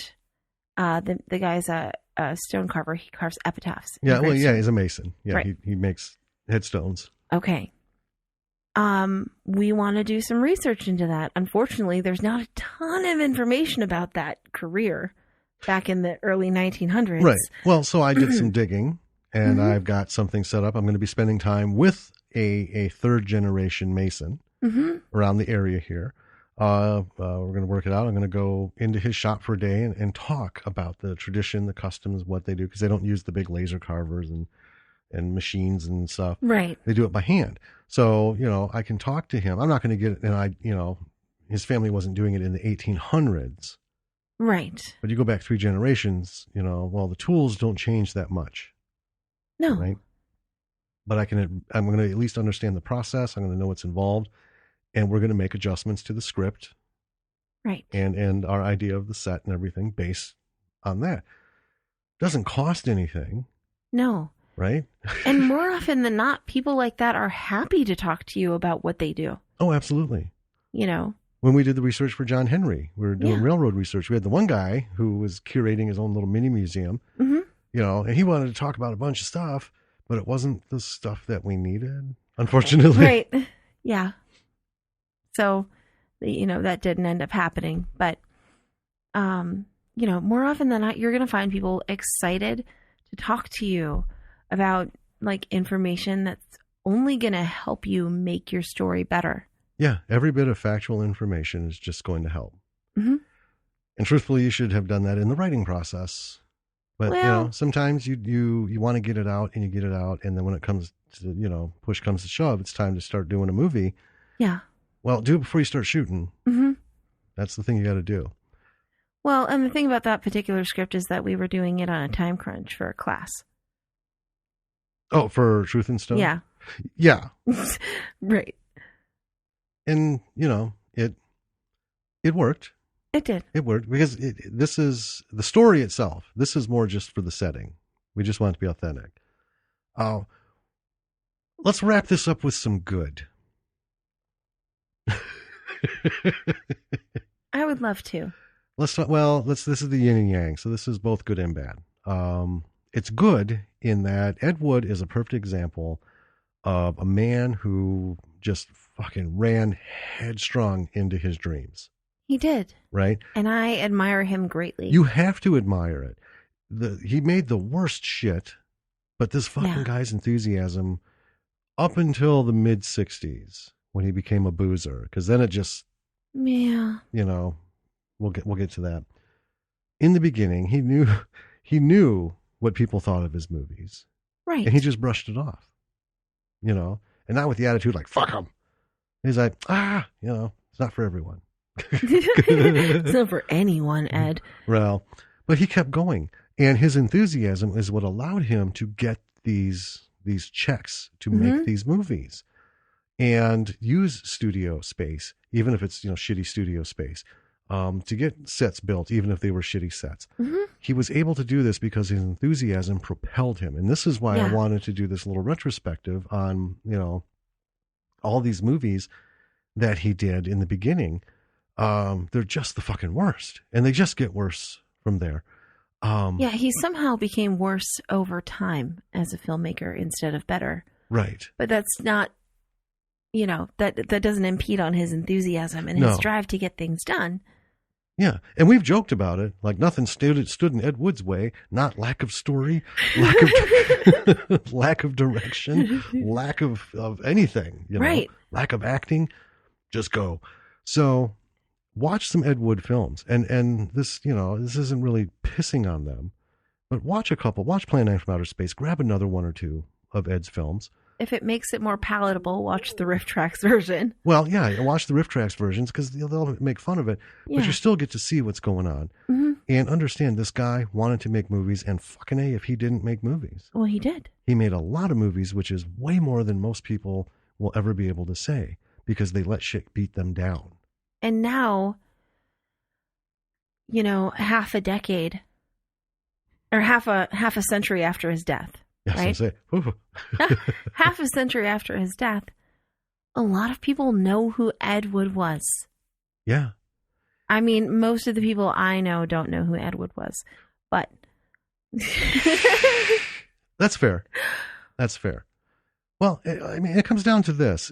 the guy's a stone carver. He carves epitaphs. Yeah, he's a mason. Yeah, right. He makes headstones. Okay. We want to do some research into that. Unfortunately, there's not a ton of information about that career back in the early 1900s. Right. Well, so I did some digging, and I've got something set up. I'm going to be spending time with a third generation mason around the area here. We're going to work it out. I'm going to go into his shop for a day and talk about the tradition, the customs, what they do, because they don't use the big laser carvers and machines and stuff. Right. They do it by hand. So, I can talk to him. I'm not going to get it. And his family wasn't doing it in the 1800s. Right. But you go back 3 generations, the tools don't change that much. No. Right. But I'm going to at least understand the process. I'm going to know what's involved, and we're going to make adjustments to the script. Right. And our idea of the set and everything based on that. Doesn't cost anything. No. Right? And more often than not, people like that are happy to talk to you about what they do. Oh, absolutely. When we did the research for John Henry, we were doing railroad research. We had the one guy who was curating his own little mini museum, and he wanted to talk about a bunch of stuff, but it wasn't the stuff that we needed, unfortunately. Right. Yeah. So, that didn't end up happening. But, more often than not, you're going to find people excited to talk to you about information that's only going to help you make your story better. Yeah, every bit of factual information is just going to help. Mm-hmm. And truthfully, you should have done that in the writing process. But sometimes you want to get it out, and you get it out, and then when it comes to push comes to shove, it's time to start doing a movie. Yeah. Well, do it before you start shooting. Mm-hmm. That's the thing you got to do. Well, and the thing about that particular script is that we were doing it on a time crunch for a class. Oh, for Truth in Stone? Yeah. Yeah. Right. And, it worked. It did. It worked because this is the story itself. This is more just for the setting. We just want it to be authentic. Let's wrap this up with some good. I would love to. This is the yin and yang. So this is both good and bad. It's good in that Ed Wood is a perfect example of a man who just fucking ran headstrong into his dreams. He did. Right? And I admire him greatly. You have to admire it. He made the worst shit, but this fucking guy's enthusiasm up until the mid 60s when he became a boozer, because then it just, we'll get to that. In the beginning, he knew what people thought of his movies. Right. And he just brushed it off, and not with the attitude like, fuck him. He's like, it's not for everyone. It's not for anyone, Ed. Well, but he kept going, and his enthusiasm is what allowed him to get these checks to make these movies and use studio space, even if it's shitty studio space, to get sets built, even if they were shitty sets. He was able to do this because his enthusiasm propelled him, and this is why I wanted to do this little retrospective on all these movies that he did in the beginning. They're just the fucking worst, and they just get worse from there. He somehow became worse over time as a filmmaker instead of better. Right. But that's not, that doesn't impede on his enthusiasm and his drive to get things done. Yeah, and we've joked about it. Like nothing stood in Ed Wood's way. Not lack of story, lack of direction, lack of anything. Right. Lack of acting. Just go. So watch some Ed Wood films, and this this isn't really pissing on them, but watch a couple. Watch Plan 9 from Outer Space. Grab another one or two of Ed's films. If it makes it more palatable, watch the Riff Tracks version. Well, yeah, watch the Riff Tracks versions because they'll make fun of it, but you still get to see what's going on and understand this guy wanted to make movies, and fucking A if he didn't make movies. Well, he did. He made a lot of movies, which is way more than most people will ever be able to say because they let shit beat them down. And now, half a decade or half a century after his death. Yes, right? Half a century after his death, a lot of people know who Ed Wood was. Yeah. I mean, most of the people I know don't know who Ed Wood was, but That's fair. Well, I mean, it comes down to this.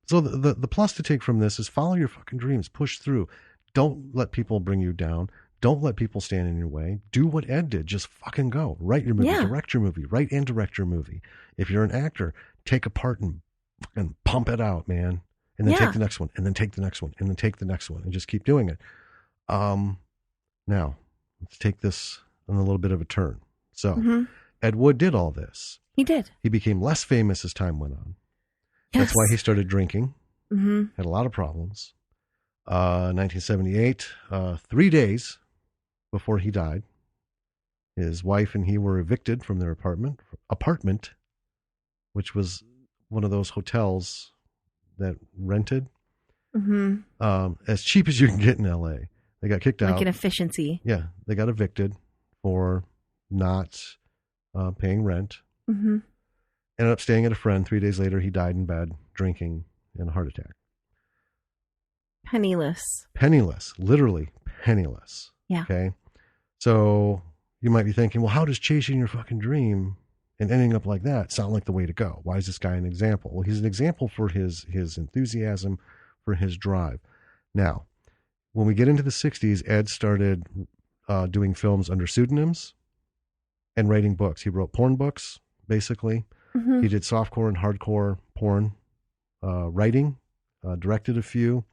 So the plus to take from this is follow your fucking dreams, push through. Don't let people bring you down. Don't let people stand in your way. Do what Ed did. Just fucking go. Write your movie, direct your movie, write and direct your movie. If you're an actor, take a part and fucking pump it out, man. And then take the next one, and then take the next one, and then take the next one, and just keep doing it. Now, let's take this on a little bit of a turn. So, Ed Wood did all this. He did. He became less famous as time went on. Yes. That's why he started drinking. Had a lot of problems. 1978, 3 days before he died, his wife and he were evicted from their apartment, which was one of those hotels that rented, as cheap as you can get in LA. They got kicked out. Like an efficiency. Yeah, they got evicted for not paying rent. Ended up staying at a friend. 3 days later, he died in bed, drinking, and a heart attack. Penniless, literally penniless. Yeah. Okay. So you might be thinking, well, how does chasing your fucking dream and ending up like that sound like the way to go? Why is this guy an example? Well, he's an example for his enthusiasm, for his drive. Now, when we get into the 60s, Ed started doing films under pseudonyms and writing books. He wrote porn books, basically. He did softcore and hardcore porn writing, directed a few.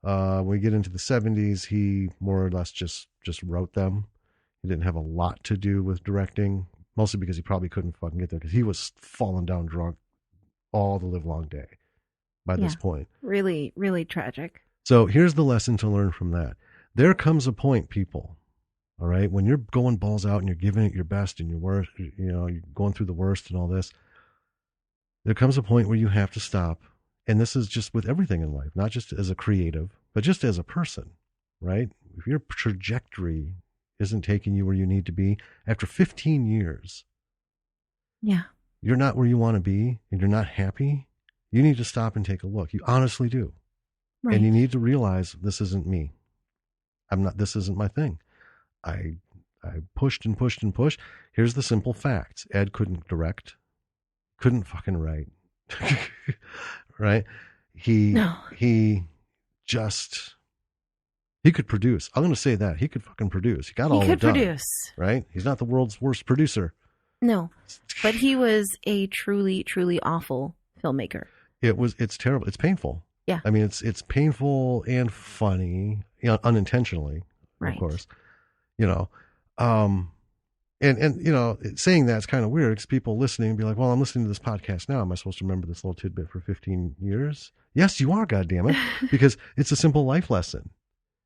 When we get into the 70s, he more or less just wrote them. He didn't have a lot to do with directing, mostly because he probably couldn't fucking get there because he was falling down drunk all the live long day by this point. Really, really tragic. So here's the lesson to learn from that. There comes a point, people, all right, when you're going balls out and you're giving it your best and you're going through the worst and all this, there comes a point where you have to stop And this is just with everything in life, not just as a creative, but just as a person, right? If your trajectory isn't taking you where you need to be after 15 years, yeah, you're not where you want to be and you're not happy, you need to stop and take a look. You honestly do. right. And you need to realize this isn't me. This isn't my thing. I pushed and pushed and pushed. Here's the simple facts. Ed couldn't direct, couldn't fucking write. Right? He could produce. I'm going to say that. He could fucking produce. He got all of it done. He could produce. Right? He's not the world's worst producer. No. But he was a truly, truly awful filmmaker. It's terrible. It's painful. Yeah. I mean, it's painful and funny, unintentionally, right. Of course. You know, and you know, saying that's kind of weird because people listening and be like, well, I'm listening to this podcast now. Am I supposed to remember this little tidbit for 15 years? Yes, you are, goddammit, because it's a simple life lesson.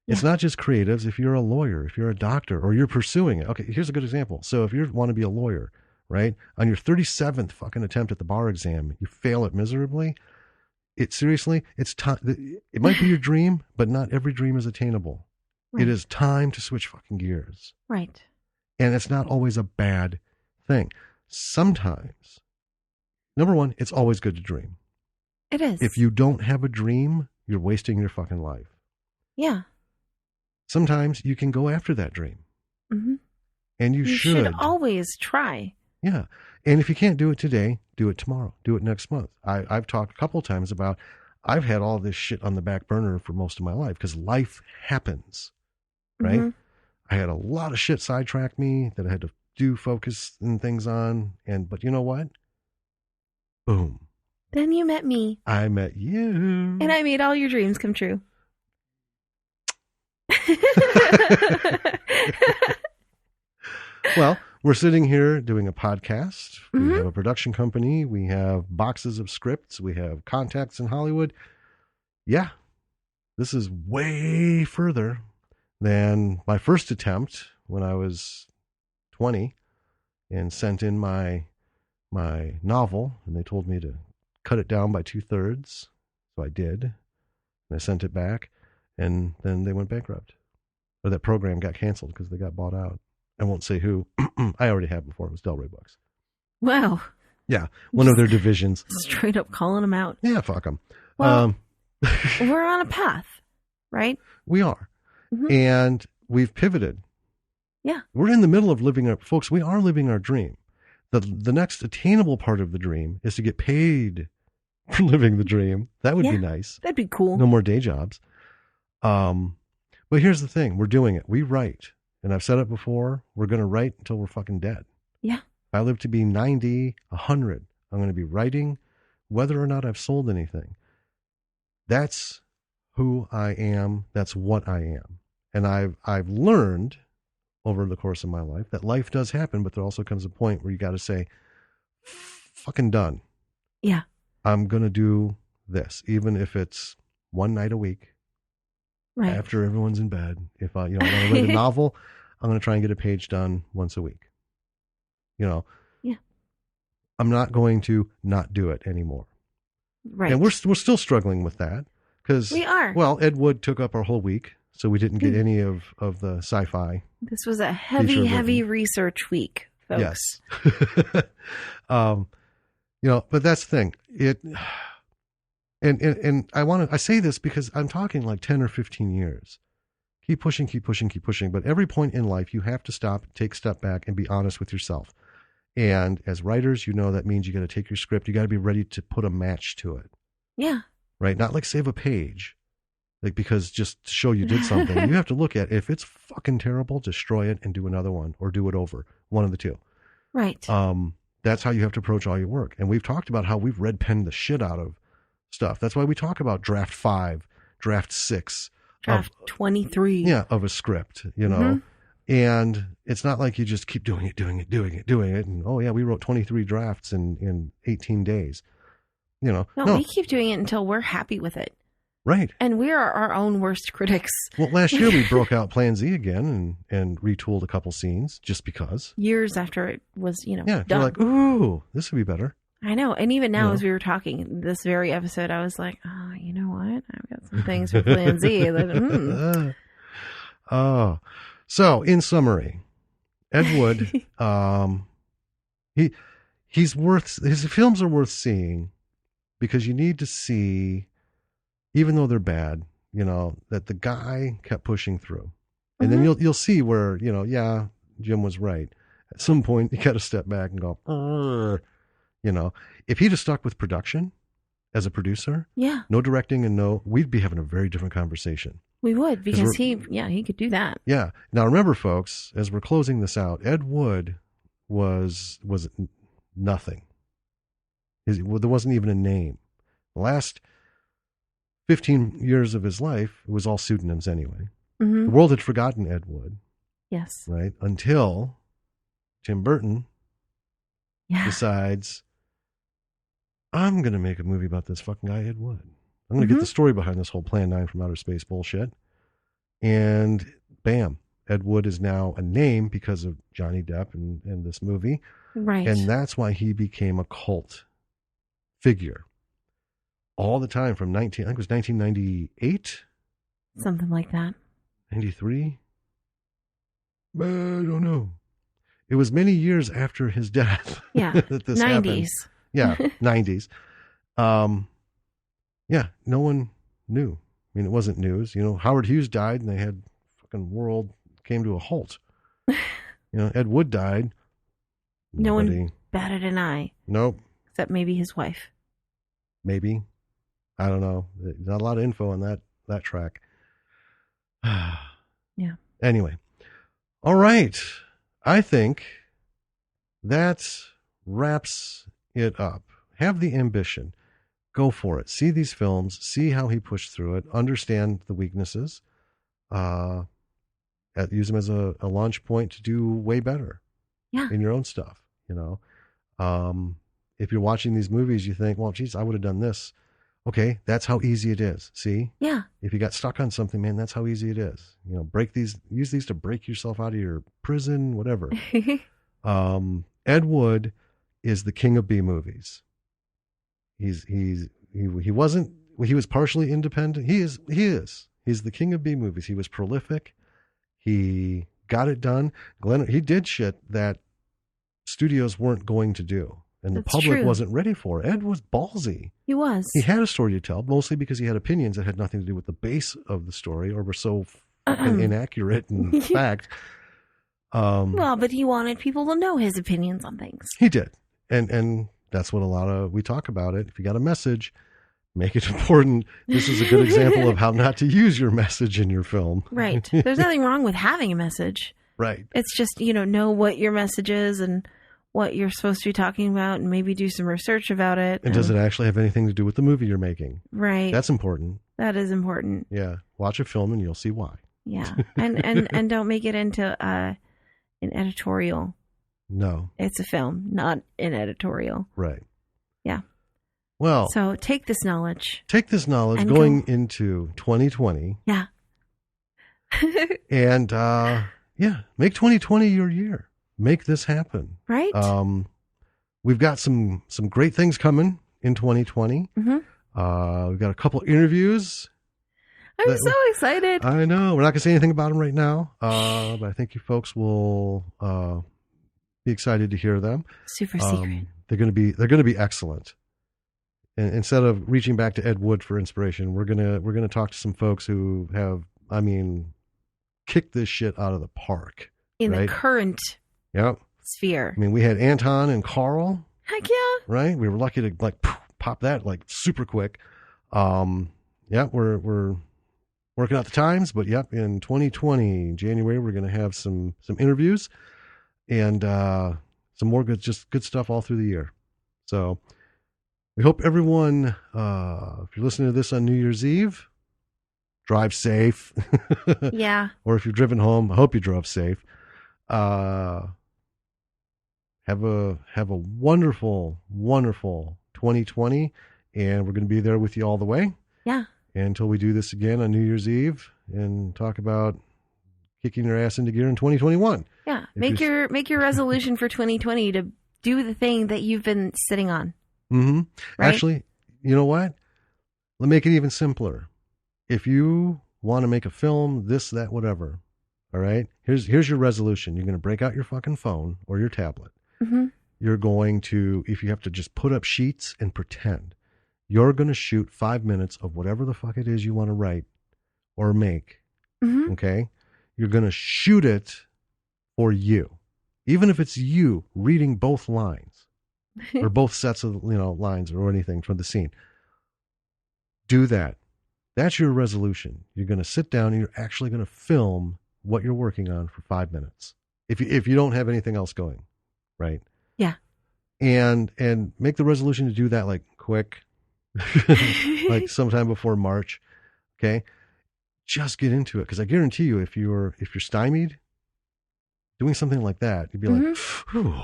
Yeah. It's not just creatives. If you're a lawyer, if you're a doctor, or you're pursuing it. Okay, here's a good example. So if you want to be a lawyer, right, on your 37th fucking attempt at the bar exam, you fail it miserably. It's time. It might be your dream, but not every dream is attainable. Right. It is time to switch fucking gears. Right. And it's not always a bad thing. Sometimes, number one, it's always good to dream. It is. If you don't have a dream, you're wasting your fucking life. Yeah. Sometimes you can go after that dream. Mm-hmm. And you should always try. Yeah. And if you can't do it today, do it tomorrow. Do it next month. I've talked a couple of times about I've had all this shit on the back burner for most of my life because life happens, right? Mm-hmm. I had a lot of shit sidetrack me that I had to focus and things on. But you know what? Boom. Then you met me. I met you. And I made all your dreams come true. Well, we're sitting here doing a podcast. Mm-hmm. We have a production company. We have boxes of scripts. We have contacts in Hollywood. Yeah, this is way further than my first attempt when I was 20 and sent in my novel. And they told me to cut it down by 2/3. So I did. And I sent it back. And then they went bankrupt. Or that program got canceled because they got bought out. I won't say who. I already have before. It was Delray Books. Wow. Yeah, one of their divisions. Straight up calling them out. Yeah, fuck them. Well, we're on a path, right? We are. Mm-hmm. And we've pivoted. Yeah. We're in the middle of folks, we are living our dream. The next attainable part of the dream is to get paid for living the dream. That would be nice. That'd be cool. No more day jobs. But here's the thing. We're doing it. We write. And I've said it before, we're going to write until we're fucking dead. Yeah. If I live to be 90, 100, I'm going to be writing whether or not I've sold anything. That's who I am. That's what I am. And I've learned over the course of my life that life does happen, but there also comes a point where you got to say, fucking done. Yeah. I'm going to do this, even if it's one night a week. Right. After everyone's in bed. If I want to write a novel, I'm going to try and get a page done once a week. Yeah. I'm not going to not do it anymore. Right. And we're still struggling with that because we are. Well, Ed Wood took up our whole week, so we didn't get any of the sci-fi. This was a heavy research week, folks. Yes. But that's the thing. And I say this because I'm talking like 10 or 15 years. Keep pushing. But every point in life, you have to stop, take a step back, and be honest with yourself. And as writers, that means you got to take your script. You got to be ready to put a match to it. Yeah. Right? Not like save a page, like because just to show you did something. You have to look at if it's fucking terrible, destroy it and do another one or do it over. One of the two. Right. That's how you have to approach all your work. And we've talked about how we've red penned the shit out of stuff. That's why we talk about draft 5, draft 6, draft 23. Yeah, of a script, Mm-hmm. And it's not like you just keep doing it. And, oh yeah, we wrote 23 drafts in 18 days. No, we keep doing it until we're happy with it. Right. And we are our own worst critics. Well, last year we broke out Plan Z again and retooled a couple scenes just because. Years after it was, yeah, done. You're like, ooh, this would be better. I know. And even now, Yeah. as we were talking this very episode, I was like, oh, you know what? I've got some things for Plan Z. That, Oh, so in summary, Ed Wood, his films are worth seeing because you need to see, even though they're bad, that the guy kept pushing through. And then you'll see where, yeah, Jim was right. At some point, you got to step back and go, if he'd have stuck with production as a producer, yeah, no directing and we'd be having a very different conversation. We would, because he could do that. Yeah. Now remember, folks, as we're closing this out, Ed Wood was nothing. There wasn't even a name. The last 15 years of his life, it was all pseudonyms anyway. The world had forgotten Ed Wood. Yes. Right? Until Tim Burton decides, I'm going to make a movie about this fucking guy, Ed Wood. I'm going to get the story behind this whole Plan 9 from outer space bullshit. And bam, Ed Wood is now a name because of Johnny Depp and this movie. Right. And that's why he became a cult figure all the time from I think it was 1998? Something like that. 93? I don't know. It was many years after his death. Yeah. that this 90s. happened. Yeah, 90s. Yeah, no one knew. I mean, it wasn't news. Howard Hughes died and they had fucking world came to a halt. Ed Wood died. No one batted an eye. Nope. Except maybe his wife. Maybe. I don't know. There's not a lot of info on that track. Yeah. Anyway. All right. I think that wraps it up. Have the ambition. Go for it. See these films. See how he pushed through it. Understand the weaknesses. Use them as a launch point to do way better. Yeah. In your own stuff. If you're watching these movies, you think, well, geez, I would have done this. Okay, that's how easy it is. See? Yeah. If you got stuck on something, man, that's how easy it is. Use these to break yourself out of your prison, whatever. Ed Wood is the king of B movies. He was partially independent. He is. He's the king of B movies. He was prolific. He got it done. He did shit that studios weren't going to do. And the public wasn't ready for. Ed was ballsy. He was. He had a story to tell, mostly because he had opinions that had nothing to do with the base of the story or were so inaccurate in fact. Well, but he wanted people to know his opinions on things. He did. And that's what we talk about it. If you got a message, make it important. This is a good example of how not to use your message in your film. Right. There's nothing wrong with having a message. Right. It's just, know what your message is and what you're supposed to be talking about and maybe do some research about it. And does it actually have anything to do with the movie you're making? Right. That's important. That is important. Yeah. Watch a film and you'll see why. Yeah. And don't make it into an editorial. No. It's a film, not an editorial. Right. Yeah. Well. So take this knowledge. Going into 2020. Yeah. And make 2020 your year. Make this happen. Right. We've got some great things coming in 2020. Mm-hmm. We've got a couple interviews. I'm so excited. I know. We're not going to say anything about them right now, but I think you folks will be excited to hear them. Super secret. They're going to be excellent. And instead of reaching back to Ed Wood for inspiration, we're gonna talk to some folks who have, kicked this shit out of the park in the current. Yep. Sphere. We had Anton and Carl. Heck yeah. Right? We were lucky to pop that super quick. We're working out the times, but in 2020, January, we're going to have some interviews and some more good stuff all through the year. So we hope everyone, if you're listening to this on New Year's Eve, drive safe. Yeah. Or if you've driven home, I hope you drove safe. Have a wonderful, wonderful 2020, and we're going to be there with you all the way. Yeah. Until we do this again on New Year's Eve and talk about kicking your ass into gear in 2021. Yeah. Make your resolution for 2020 to do the thing that you've been sitting on. Mm-hmm. Right? Actually, you know what? Let's make it even simpler. If you want to make a film, this, that, whatever, all right? Here's your resolution. You're going to break out your fucking phone or your tablet. Mm-hmm. You're going to, if you have to just put up sheets and pretend, you're going to shoot 5 minutes of whatever the fuck it is you want to write or make. Mm-hmm. Okay? You're going to shoot it for you. Even if it's you reading both lines or both sets of, lines or anything from the scene. Do that. That's your resolution. You're going to sit down and you're actually going to film what you're working on for 5 minutes. If you don't have anything else going, right? Yeah. And make the resolution to do that like quick, like sometime before March. Okay. Just get into it. Because I guarantee you, if you're stymied doing something like that, you'd be like, whew.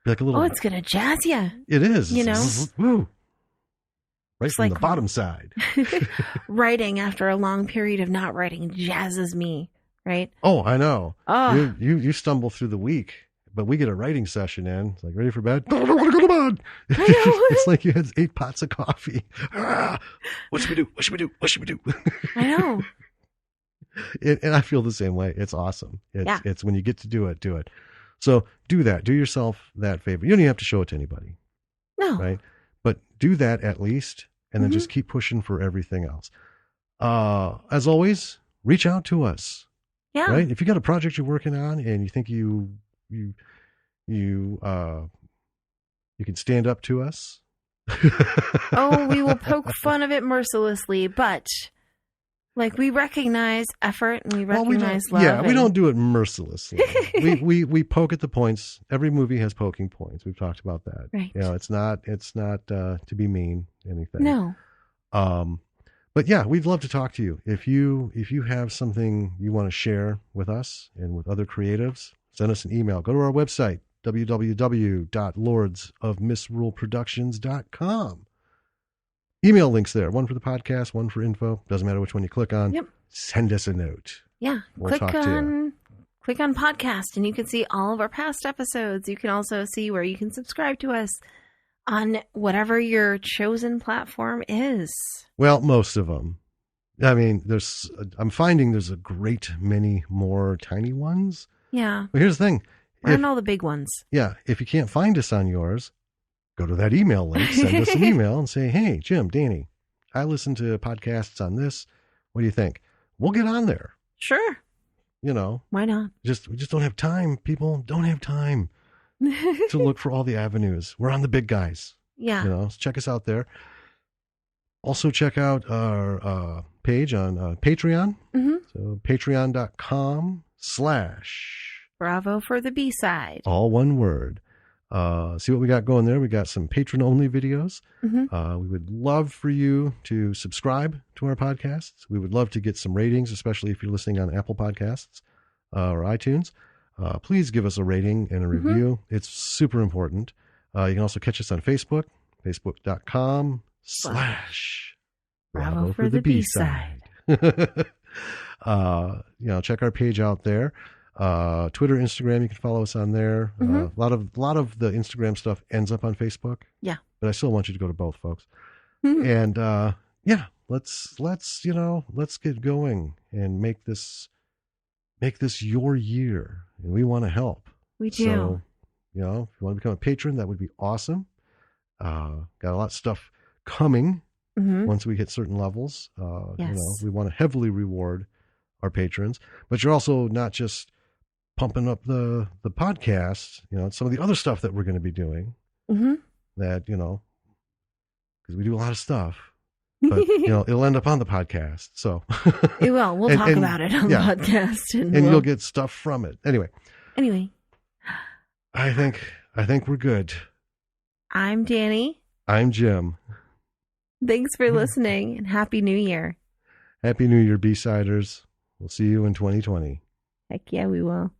Be like a little. Oh, it's gonna jazz you. It is. You know? Woo. Right It's from like the bottom side. Writing after a long period of not writing jazzes me, right? Oh, I know. Oh. You stumble through the week, but we get a writing session in. It's like, ready for bed? I don't want to go to bed. I know. It's like you had 8 pots of coffee. What should we do? What should we do? What should we do? I know. And I feel the same way. It's awesome. Yeah. It's when you get to do it, do it. So do that. Do yourself that favor. You don't even have to show it to anybody. No. Right? But do that at least, and then just keep pushing for everything else. As always, reach out to us. Yeah. Right? If you got a project you're working on and you think you can stand up to us. Oh, we will poke fun of it mercilessly, but like we recognize effort and we recognize love. Yeah, we don't do it mercilessly. we poke at the points. Every movie has poking points. We've talked about that. Right. It's not to be mean anything. No. But yeah, we'd love to talk to you. If you have something you want to share with us and with other creatives, send us an email. Go to our website, www.lordsofmisruleproductions.com. Email links there. One for the podcast, one for info. Doesn't matter which one you click on. Yep. Send us a note. Yeah. We'll talk to you. Click on podcast and you can see all of our past episodes. You can also see where you can subscribe to us on whatever your chosen platform is. Well, most of them. I mean, I'm finding there's a great many more tiny ones. Yeah. But here's the thing. We're on all the big ones. Yeah. If you can't find us on yours, go to that email link, send us an email and say, hey, Jim, Danny, I listen to podcasts on this. What do you think? We'll get on there. Sure. Why not? We just don't have time. People don't have time to look for all the avenues. We're on the big guys. Yeah. So check us out there. Also check out our page on Patreon. Mm-hmm. So patreon.com/ Bravo for the B-side. all one word. See what we got going there. We got some patron-only videos. Mm-hmm. We would love for you to subscribe to our podcasts. We would love to get some ratings, especially if you're listening on Apple Podcasts or iTunes. Please give us a rating and a review. It's super important. You can also catch us on Facebook, facebook.com/ Bravo for the B-side. Check our page out there. Twitter, Instagram, you can follow us on there. A lot of the Instagram stuff ends up on Facebook. Yeah. But I still want you to go to both, folks. And let's get going and make this your year. And we want to help. We do. So, if you want to become a patron, that would be awesome. Got a lot of stuff coming once we hit certain levels. Yes. We want to heavily reward our patrons, but you're also not just pumping up the podcast, some of the other stuff that we're going to be doing that, because we do a lot of stuff, but it'll end up on the podcast. So it will. We'll talk about it on the podcast and you'll get stuff from it. Anyway, I think we're good. I'm Danny. I'm Jim. Thanks for listening and Happy New Year. Happy New Year, B-Siders. We'll see you in 2020. Heck yeah, we will.